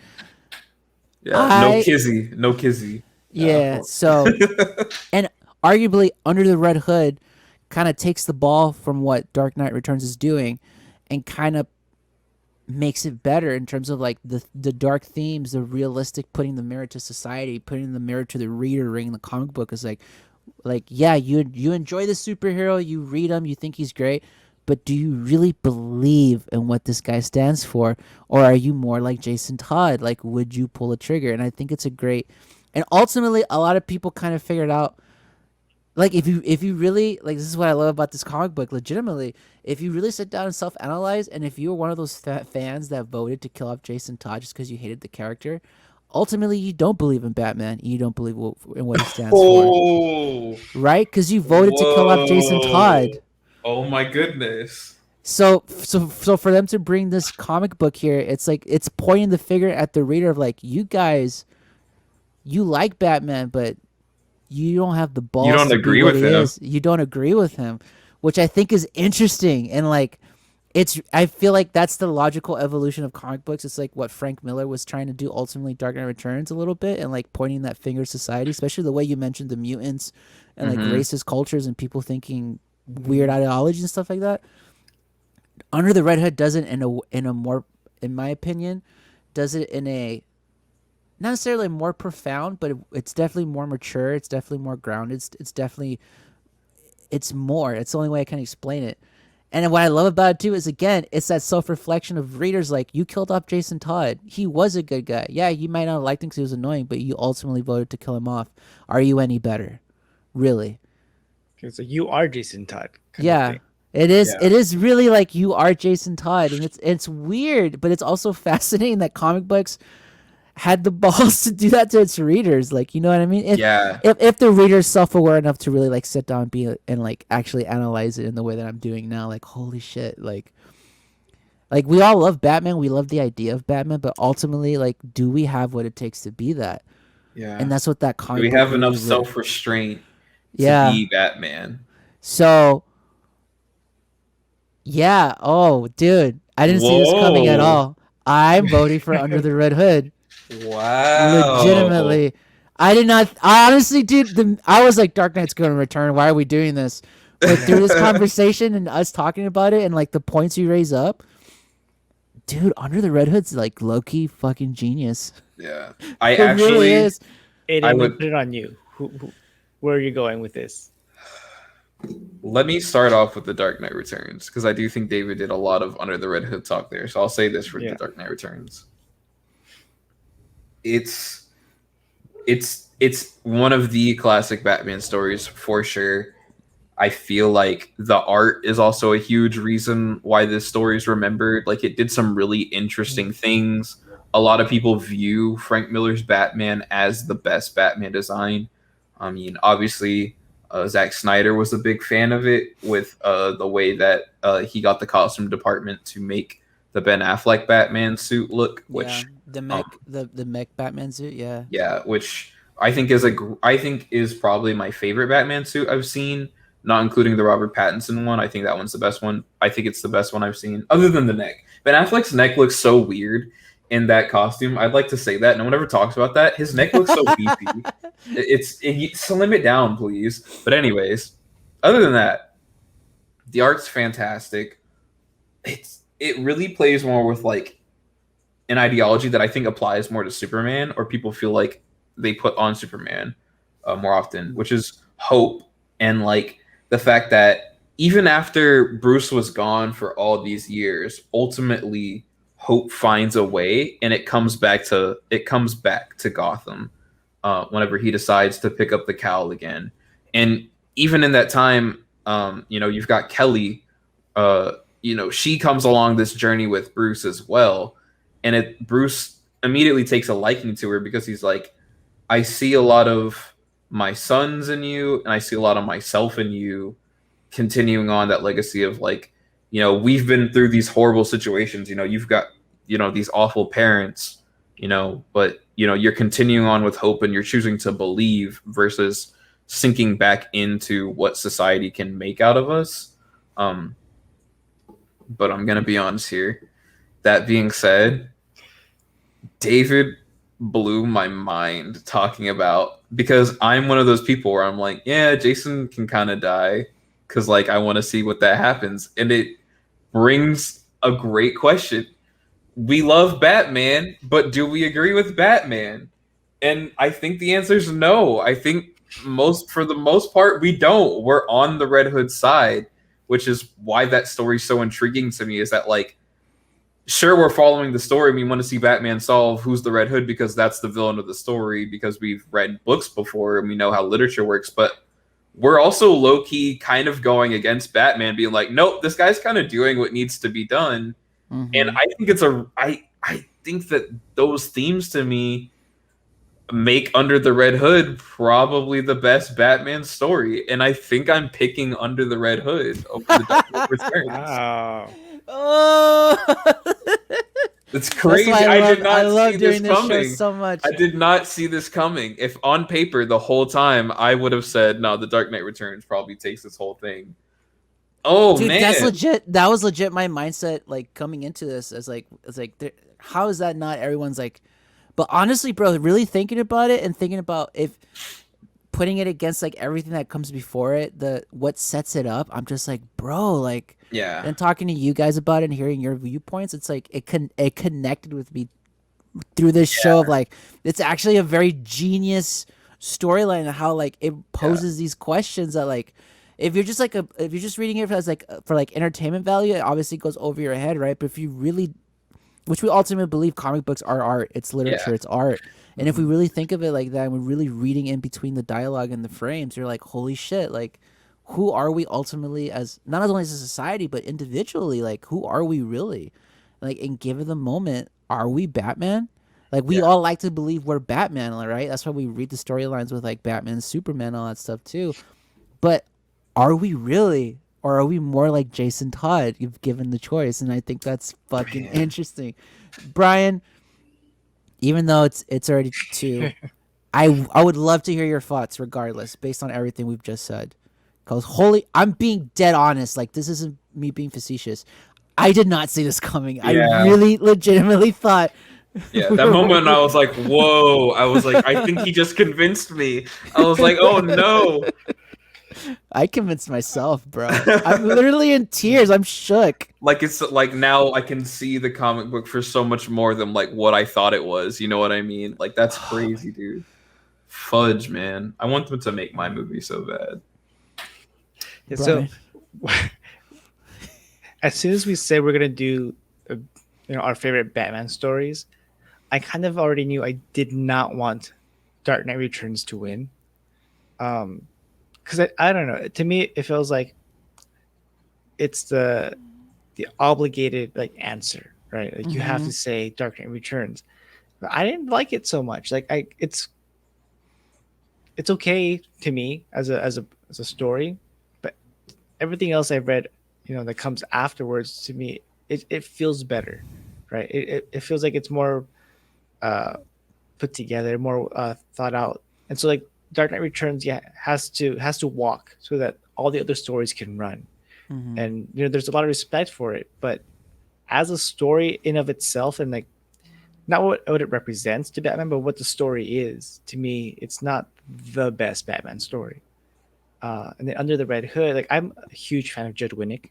yeah. No I kizzy, no kizzy. Yeah, so, and arguably Under the Red Hood kind of takes the ball from what Dark Knight Returns is doing and kind of makes it better in terms of like the dark themes, the realistic, putting the mirror to society, putting the mirror to the reader. Reading the comic book is like, yeah, you enjoy the superhero, you read him, you think he's great, but do you really believe in what this guy stands for, or are you more like Jason Todd? Like, would you pull a trigger? And I think it's a great, and ultimately a lot of people kind of figured out, like, if you really, like, this is what I love about this comic book, legitimately, if you really sit down and self-analyze, and if you were one of those fans that voted to kill off Jason Todd just because you hated the character, ultimately you don't believe in Batman, you don't believe in what he stands for, Oh, right? Because you voted to kill off Jason whoa! Todd. Oh my goodness! So for them to bring this comic book here, it's like it's pointing the finger at the reader of like, you guys, you like Batman, but you don't have the You balls don't to be agree what with he him. is. You don't agree with him, which I think is interesting. And like, I feel like that's the logical evolution of comic books. It's like what Frank Miller was trying to do ultimately, Dark Knight Returns, a little bit, and like pointing that finger at society, especially the way you mentioned the mutants and like Hmm. racist cultures and people thinking weird Hmm. ideologies and stuff like that. Under the Red Hood does it in a more, in my opinion, does it in a not necessarily more profound, but it's definitely more mature. It's definitely more grounded. It's definitely, it's more. It's the only way I can explain it. And what I love about it too is, again, it's that self reflection of readers. Like, you killed off Jason Todd. He was a good guy. Yeah, you might not have liked him because he was annoying, but you ultimately voted to kill him off. Are you any better? Really? Okay, so you are Jason Todd kind of Yeah. thing. It is. Yeah. It is really like you are Jason Todd, and it's weird, but it's also fascinating that comic books had the balls to do that to its readers. Like, you know what I mean? If Yeah. if if the reader's self aware enough to really like sit down and be and like actually analyze it in the way that I'm doing now, like, holy shit, like we all love Batman, we love the idea of Batman, but ultimately, like, do we have what it takes to be that? Yeah. And that's what that Do comic we book have really enough lit. self restraint to Yeah. be Batman? So yeah. Oh, dude, I didn't see this coming at Whoa! all. I'm voting for Under the Red Hood. Wow! Legitimately, I did not. I honestly, dude, I was like, Dark Knight's going to return. Why are we doing this? But through Yeah. this conversation and us talking about it and like the points you raise up, dude, Under the Red Hood's like low key fucking genius. Yeah. I It really actually, is. I Aiden, we would put it on you. Where are you going with this? let me start off with the Dark Knight Returns because I do think David did a lot of Under the Red Hood talk there. So I'll say this for the Yeah. Dark Knight Returns. It's it's one of the classic Batman stories for sure. I feel like the art is also a huge reason why this story is remembered. Like it did some really interesting things. A lot of people view Frank Miller's Batman as the best Batman design. I mean, obviously, Zack Snyder was a big fan of it with the way that he got the costume department to make the Ben Affleck Batman suit look, Yeah, which the um, mech Batman suit. Yeah. yeah, which I think is probably my favorite Batman suit I've seen, not including the Robert Pattinson one. I think that one's the best one. I think it's the best one I've seen, other than the neck. Ben Affleck's neck looks so weird in that costume. I'd like to say that no one ever talks about that. His neck looks so beefy. Slim it down, please. But anyways, other than that, the art's fantastic. It really plays more with like an ideology that I think applies more to Superman, or people feel like they put on Superman more often, which is hope and like the fact that even after Bruce was gone for all these years, ultimately hope finds a way, and it comes back to Gotham whenever he decides to pick up the cowl again. And even in that time, you've got Kelly. She comes along this journey with Bruce as well, and Bruce immediately takes a liking to her because he's like, I see a lot of my sons in you, and I see a lot of myself in you, continuing on that legacy of like, we've been through these horrible situations. You've got these awful parents, but you're continuing on with hope, and you're choosing to believe versus sinking back into what society can make out of us. But I'm gonna be honest here. That being said, David blew my mind talking about, because I'm one of those people where I'm like, yeah, Jason can kind of die because like I want to see what that happens, and it brings a great question. We love Batman, but do we agree with Batman? And I think the answer is no. I think for the most part we don't. We're on the Red Hood side, which is why that story's so intriguing to me. Is that like, sure, we're following the story. We want to see Batman solve who's the Red Hood because that's the villain of the story, because we've read books before and we know how literature works. But we're also low key kind of going against Batman, being like, nope, this guy's kind of doing what needs to be done. And Mm-hmm. I think I think that those themes to me make Under the Red Hood probably the best Batman story. And I think I'm picking Under the Red Hood over The Dark Knight Returns. Wow. Oh, It's that's why crazy. I did I not see love this doing this show coming. so much. I did not see this coming. If on paper the whole time I would have said, no, The Dark Knight Returns probably takes this whole thing. Oh Dude, that's man. legit. That was legit my mindset, like coming into this. As like, how is that not everyone's like? But honestly, bro, really thinking about it and thinking about if putting it against like everything that comes before it, the what sets it up, I'm just like, bro, like, Yeah. and talking to you guys about it and hearing your viewpoints, it's like it connected with me through this show of like it's actually a very genius storyline and how like it Yeah. poses these questions that like if you're just like if you're just reading it as like for like entertainment value, it obviously goes over your head, right? But if you really, which we ultimately believe, comic books are art, it's literature, Yeah. it's art, and if we Mhm. really think of it like that and we're really reading in between the dialogue and the frames, you're like, holy shit, like who are we ultimately, as not only as a society but individually, like who are we really, like, and given the moment, are we Batman? Like we Yeah. all like to believe we're Batman, right? That's why we read the storylines with like Batman, Superman, all that stuff too. But are we really? Or are we more like Jason Todd? You've given the choice, and I think that's fucking Man. interesting. Brian, even though it's already two, I would love to hear your thoughts, regardless, based on everything we've just said. Cause holy, I'm being dead honest. Like this isn't me being facetious. I did not see this coming. I Yeah. really, legitimately thought Yeah. we That moment were. I was like, whoa. I was like, I think he just convinced me. I was like, oh no. I convinced myself, bro. I'm literally in tears. I'm shook. Like it's like now I can see the comic book for so much more than like what I thought it was. You know what I mean? Like that's Oh my, crazy, dude. Fudge, man. I want them to make my movie so bad. Yeah, so Brian. as soon as we said we're gonna do, our favorite Batman stories, I kind of already knew I did not want Dark Knight Returns to win. Because I don't know. To me, it feels like it's the obligated like answer, right? Like you have Mm-hmm. to say Dark Knight Returns. But I didn't like it so much. Like it's okay to me as a story, but everything else I've read, that comes afterwards to me, it feels better, right? It feels like it's more uh, put together, more thought out, and so like Dark Knight Returns, yeah, has to walk so that all the other stories can run, Mm-hmm. and there's a lot of respect for it, but as a story in of itself, and like not what it represents to Batman, but what the story is to me, it's not the best Batman story. And then Under the Red Hood, like I'm a huge fan of Judd Winnick.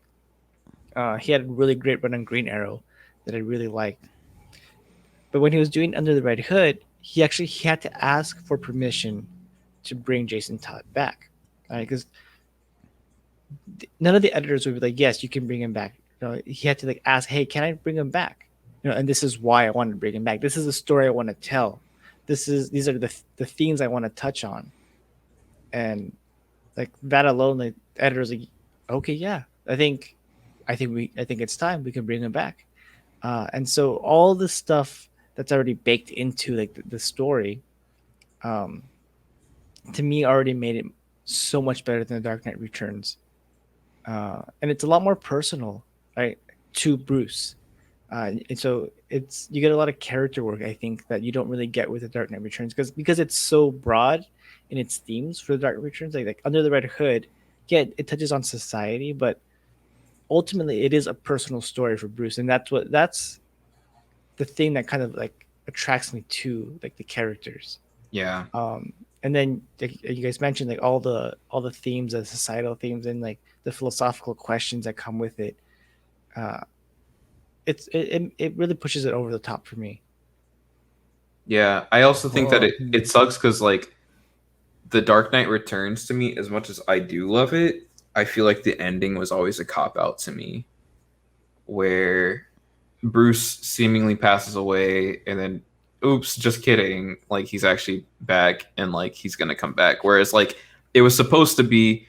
He had a really great run on Green Arrow that I really liked. But when he was doing Under the Red Hood, he had to ask for permission to bring Jason Todd back, right? Because none of the editors would be like, "Yes, you can bring him back." He had to like ask, "Hey, can I bring him back?" And this is why I wanted to bring him back. This is the story I want to tell. These are the themes I want to touch on, and like that alone, like the editors like, okay, yeah, I think it's time we can bring him back. And so all the stuff that's already baked into like the story, um, to me already made it so much better than the Dark Knight Returns. And it's a lot more personal, right, to Bruce. And so it's you get a lot of character work, I think, that you don't really get with the Dark Knight Returns because it's so broad in its themes for the Dark Knight Returns. Like Under the Red Hood, yeah, it touches on society, but ultimately it is a personal story for Bruce, and that's the thing that kind of like attracts me to like the characters. Yeah. Um, and then like, you guys mentioned like all the themes, the societal themes, and like the philosophical questions that come with it. Uh, it really pushes it over the top for me. Yeah. I also think that Whoa. it sucks because like The Dark Knight Returns to me, as much as I do love it, I feel like the ending was always a cop out to me, where Bruce seemingly passes away and then oops, just kidding, like he's actually back and like he's gonna come back. Whereas like it was supposed to be,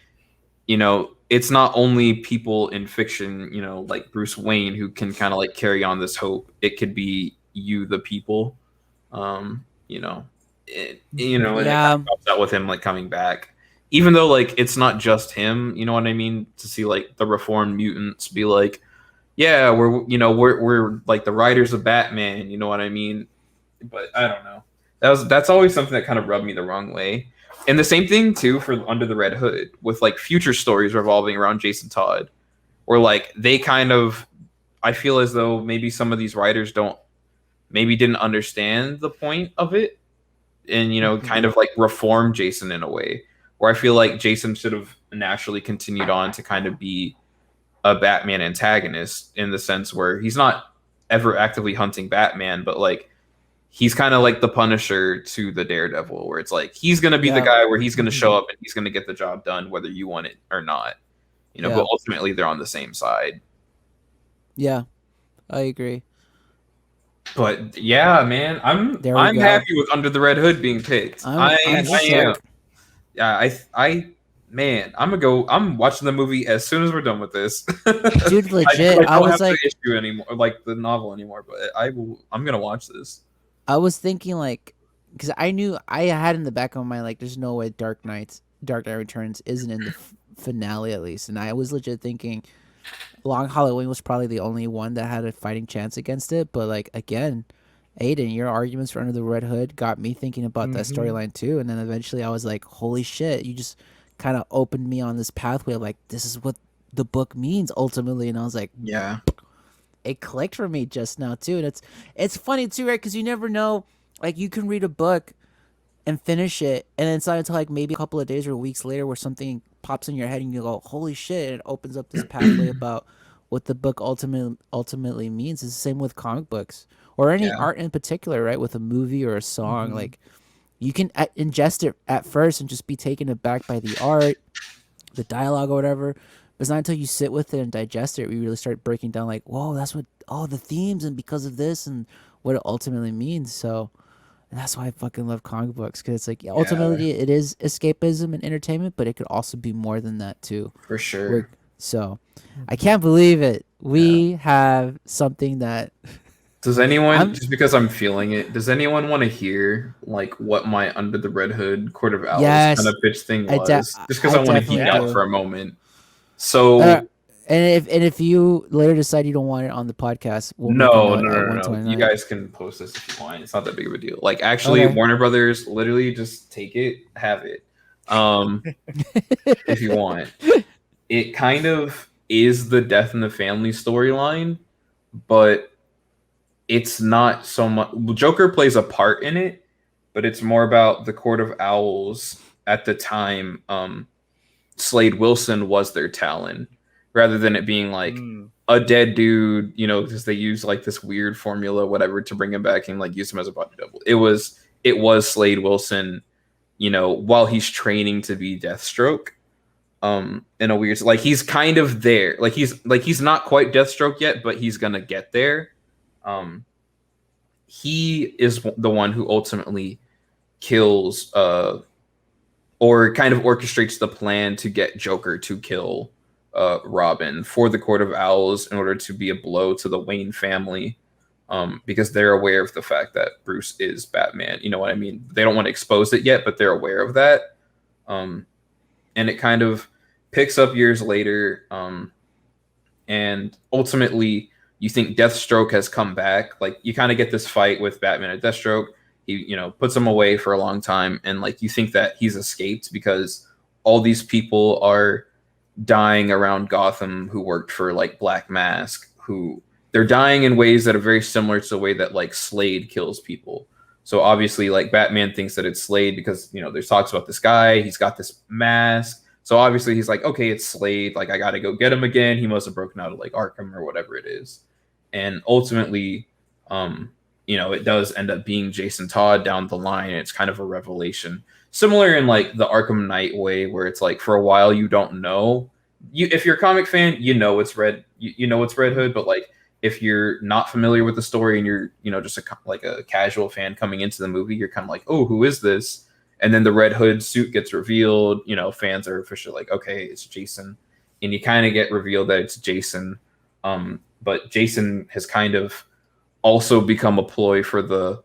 it's not only people in fiction, like Bruce Wayne who can kind of like carry on this hope. It could be you, the people. Um, you know, and it kind Yeah. of helps out with him like coming back. Even though like it's not just him, you know what I mean? To see like the reformed mutants be like, yeah, we're like the writers of Batman, you know what I mean? But I don't know. That's always something that kind of rubbed me the wrong way. And the same thing too for Under the Red Hood with like future stories revolving around Jason Todd, where like they kind of I feel as though maybe some of these writers don't maybe didn't understand the point of it and Mm-hmm. kind of like reform Jason in a way where I feel like Jason should have naturally continued on to kind of be a Batman antagonist in the sense where he's not ever actively hunting Batman, but like he's kind of like the Punisher to the Daredevil, where it's like he's gonna be the Yeah. guy where he's gonna show Mm-hmm. up and he's gonna get the job done whether you want it or not. But Yeah. ultimately they're on the same side. Yeah. I agree. But yeah, man, I'm There we I'm go. happy with Under the Red Hood being picked. I'm I I'm Yes. I am. shook. Yeah, man, I'm watching the movie as soon as we're done with this. Dude, I legit. I don't was have the like issue anymore, like the novel anymore, but I'm gonna watch this. I was thinking like cuz I knew I had in the back of my mind like there's no way Dark Knight Returns isn't in the finale at least. And I was legit thinking Long Halloween was probably the only one that had a fighting chance against it, but like again, Aiden, your arguments for Under the Red Hood got me thinking about that Mm-hmm. storyline too, and then eventually I was like, "Holy shit!" You just kind of opened me on this pathway of like, this is what the book means ultimately, and I was like, Yeah. it clicked for me just now too, and it's funny too, right? Because you never know, like you can read a book and finish it, and then it's not until like maybe a couple of days or weeks later where something pops in your head and you go, "Holy shit!" And it opens up this pathway about what the book ultimately means. It's the same with comic books or any Yeah. art in particular, right? With a movie or a song, Mm-hmm. like you can ingest it at first and just be taken aback by the art, the dialogue, or whatever. But it's not until you sit with it and digest it, we really start breaking down like, whoa, that's what all the themes and because of this and what it ultimately means. So And that's why I fucking love comic books, because it's like, yeah, Yeah, ultimately it is escapism and entertainment, but it could also be more than that too. for We're sure. so I can't believe it. Yeah. We have something that Does anyone, I'm. just because I'm feeling it, does anyone want to hear like what my Under the Red Hood Court of Owls kind Yes, of pitch thing was? Just because I I want to definitely geek Yeah. out do. for a moment. Uh, So and if you later decide you don't want it on the podcast, we'll make a no, note no, at no, no. You 129. guys can post this if you want. It's not that big of a deal. Like actually, Okay. Warner Brothers literally just take it, have it, um, if you want. It kind of is the death in the family storyline, but it's not so much. Joker plays a part in it, but it's more about the Court of Owls at the time. Slade Wilson was their Talon, rather than it being like Mm. a dead dude, because they use like this weird formula, whatever, to bring him back and like use him as a body double. It was Slade Wilson, while he's training to be Deathstroke. In a weird, like, he's kind of there, like he's not quite Deathstroke yet, but he's gonna get there. Um, he is the one who ultimately kills or kind of orchestrates the plan to get Joker to kill Robin for the Court of Owls in order to be a blow to the Wayne family, because they're aware of the fact that Bruce is Batman. You know what I mean? They don't want to expose it yet, but they're aware of that. Um, and it kind of picks up years later, and ultimately you think Deathstroke has come back. Like, you kind of get this fight with Batman and Deathstroke. He, puts him away for a long time, and like you think that he's escaped because all these people are dying around Gotham who worked for like Black Mask, who they're dying in ways that are very similar to the way that like Slade kills people. So obviously, like, Batman thinks that it's Slade because there's talks about this guy. He's got this mask, so obviously he's like, okay, it's Slade. Like, I got to go get him again. He must have broken out of like Arkham or whatever it is, and ultimately, it does end up being Jason Todd down the line. And it's kind of a revelation, similar in like the Arkham Knight way, where it's like for a while you don't know. If you're a comic fan, it's Red. You know it's Red Hood, but like if you're not familiar with the story and you're just like a casual fan coming into the movie, you're kind of like, oh, who is this? And then the Red Hood suit gets revealed. Fans are officially like, okay, it's Jason, and you kind of get revealed that it's Jason. But Jason has kind of also become a ploy for the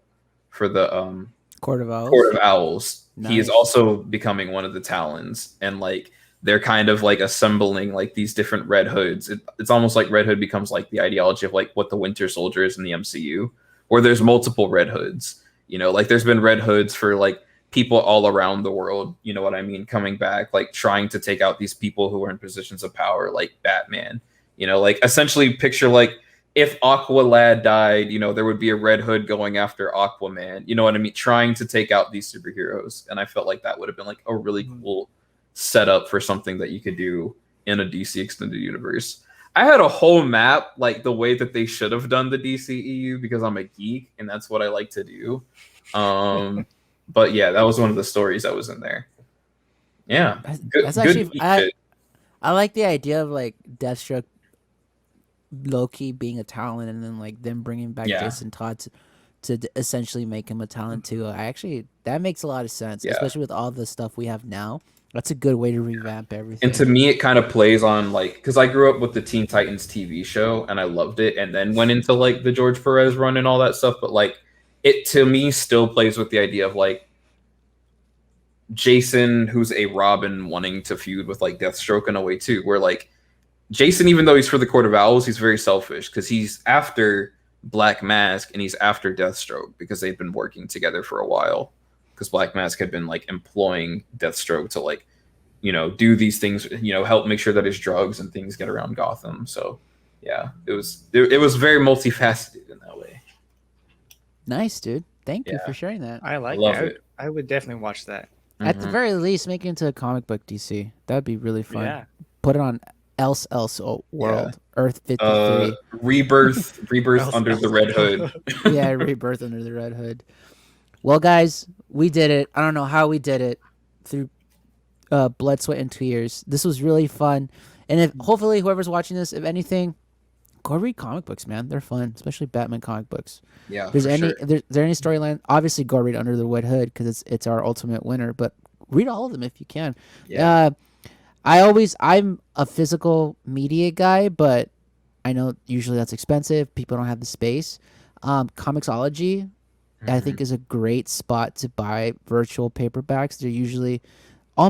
Court of Owls. Court of Owls. He is Nice. also becoming one of the Talons, and like they're kind of like assembling like these different Red Hoods. It's almost like Red Hood becomes like the ideology of like what the Winter Soldier is in the MCU, where there's multiple Red Hoods. Like there's been Red Hoods for like people all around the world. You know what I mean? Coming back, like trying to take out these people who are in positions of power, like Batman. Like essentially picture like if Aqualad died, there would be a Red Hood going after Aquaman. You know what I mean? Trying to take out these superheroes. And I felt like that would have been like a really cool setup for something that you could do in a DC extended universe. I had a whole map, like the way that they should have done the DCEU, because I'm a geek and that's what I like to do. But yeah, that was one of the stories that was in there. Yeah. That's Good actually geek shit. I like the idea of like Deathstroke Loki being a talent, and then like them bringing back Yeah. Jason Todd to essentially make him a talent too. That makes a lot of sense, Yeah. especially with all the stuff we have now. That's a good way to revamp everything. And to me, it kind of plays on like, because I grew up with the Teen Titans TV show and I loved it, and then went into like the George Perez run and all that stuff. But like, it to me still plays with the idea of like Jason, who's a Robin, wanting to feud with like Deathstroke in a way too, where like Jason, even though he's for the Court of Owls, he's very selfish because he's after Black Mask and he's after Deathstroke because they've been working together for a while. Because Black Mask had been like employing Deathstroke to like, do these things, help make sure that his drugs and things get around Gotham. So yeah, it was very multifaceted in that way. Nice, dude. Thank you Yeah. for sharing that. I like love it. it. I would definitely watch that. At the very least, make it into a comic book, DC. That'd be really fun. Yeah. Put it on else world, Earth 53. Rebirth under the Red Hood. Yeah, Rebirth under the Red Hood. Well, guys, we did it. I don't know how we did it through blood, sweat, and tears. This was really fun. And if hopefully whoever's watching this, if anything, go read comic books, man. They're fun, especially Batman comic books. Yeah, There's for any sure. there any storyline? Obviously, go read Under the Red Hood because it's our ultimate winner. But read all of them if you can. Yeah. Uh, I'm a physical media guy, but I know usually that's expensive. People don't have the space. Comixology, I Hmm. think, is a great spot to buy virtual paperbacks. They're usually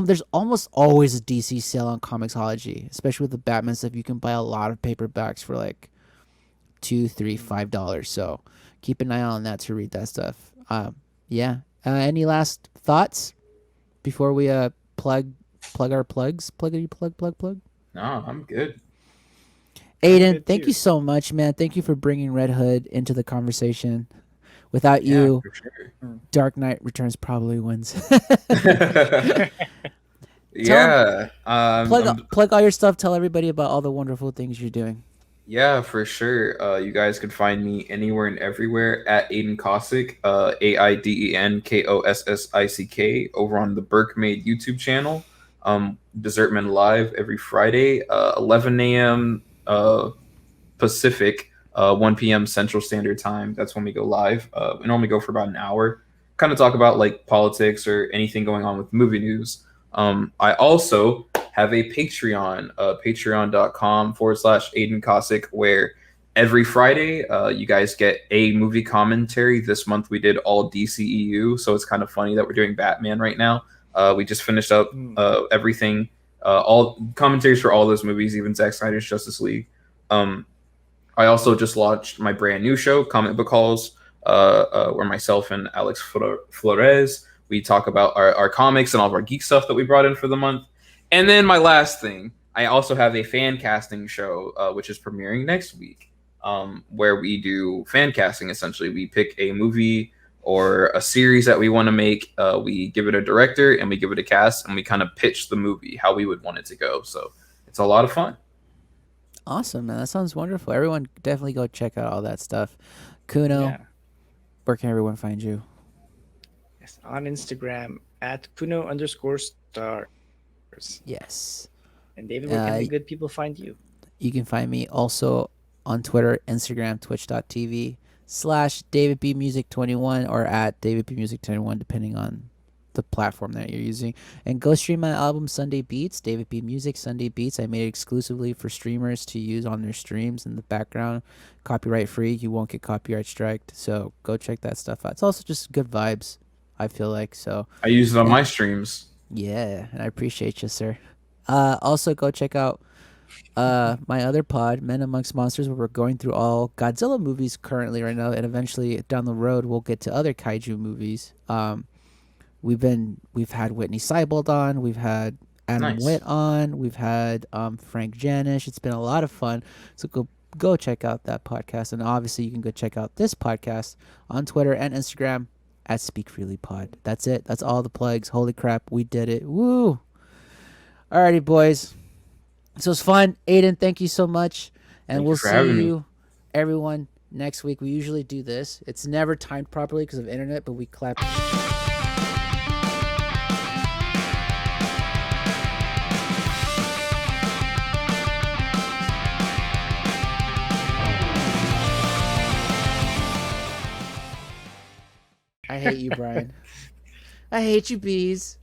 there's almost always a DC sale on Comixology, especially with the Batman stuff. You can buy a lot of paperbacks for like two, three, Mm. $5. So keep an eye on that to read that stuff. Yeah. Any last thoughts before we plug our plugs? Pluggity plug. No, I'm good. I'm Aiden, good thank you too. so much, man. Thank you for bringing Red Hood into the conversation. Without Yeah, you, for sure. Mm. Dark Knight Returns probably wins. Tell them Yeah. plug all your stuff. Tell everybody about all the wonderful things you're doing. Yeah, for sure. You guys can find me anywhere and everywhere at Aiden Kossic, AIDENKOSSICK, over on the Burkmade YouTube channel. Desertman Live every Friday, 11 a.m. Pacific, 1 p.m. Central Standard Time. That's when we go live. We normally go for about an hour, kind of talk about like politics or anything going on with movie news. I also have a Patreon, patreon.com/Aiden Kossic, where every Friday you guys get a movie commentary. This month we did all DCEU, so it's kind of funny that we're doing Batman right now. We just finished up Mm. everything, all commentaries for all those movies, even Zack Snyder's Justice League. Um, I also just launched my brand new show, Comic Book Halls, where myself and Alex Flores, we talk about our comics and all of our geek stuff that we brought in for the month. And then my last thing, I also have a fan casting show, which is premiering next week, where we do fan casting. Essentially, we pick a movie or a series that we want to make. We give it a director and we give it a cast, and we kind of pitch the movie how we would want it to go. So it's a lot of fun. Awesome, man. That sounds wonderful. Everyone definitely go check out all that stuff. Kuno, Yeah. where can everyone find you? Yes. On Instagram at Kuno_stars. Yes. And David, where can Uh, the good people find you? you can find me also on Twitter, Instagram, twitch.tv/DavidBMusic21 or at DavidBMusic21, depending on the platform that you're using. And go stream my album Sunday Beats, David B Music Sunday Beats. I made it exclusively for streamers to use on their streams in the background. Copyright free. You won't get copyright striked. So go check that stuff out. It's also just good vibes, I feel like. So I use it on and my streams. yeah, and I appreciate you, sir. Also go check out my other pod, Men Amongst Monsters, where we're going through all Godzilla movies currently right now, and eventually down the road we'll get to other kaiju movies. We've had Whitney Seibold on, we've had Adam Nice. Witt on, we've had Frank Janish. It's been a lot of fun. So go check out that podcast, and obviously you can go check out this podcast on Twitter and Instagram at Speak Freely Pod. That's it. That's all the plugs. Holy crap, we did it! Woo! Alrighty, boys. So it's fun. Aiden, thank you so much. And Thank you we'll for see having me. you, everyone, next week. We usually do this. It's never timed properly because of internet, but we clap. I hate you, Brian. I hate you, bees.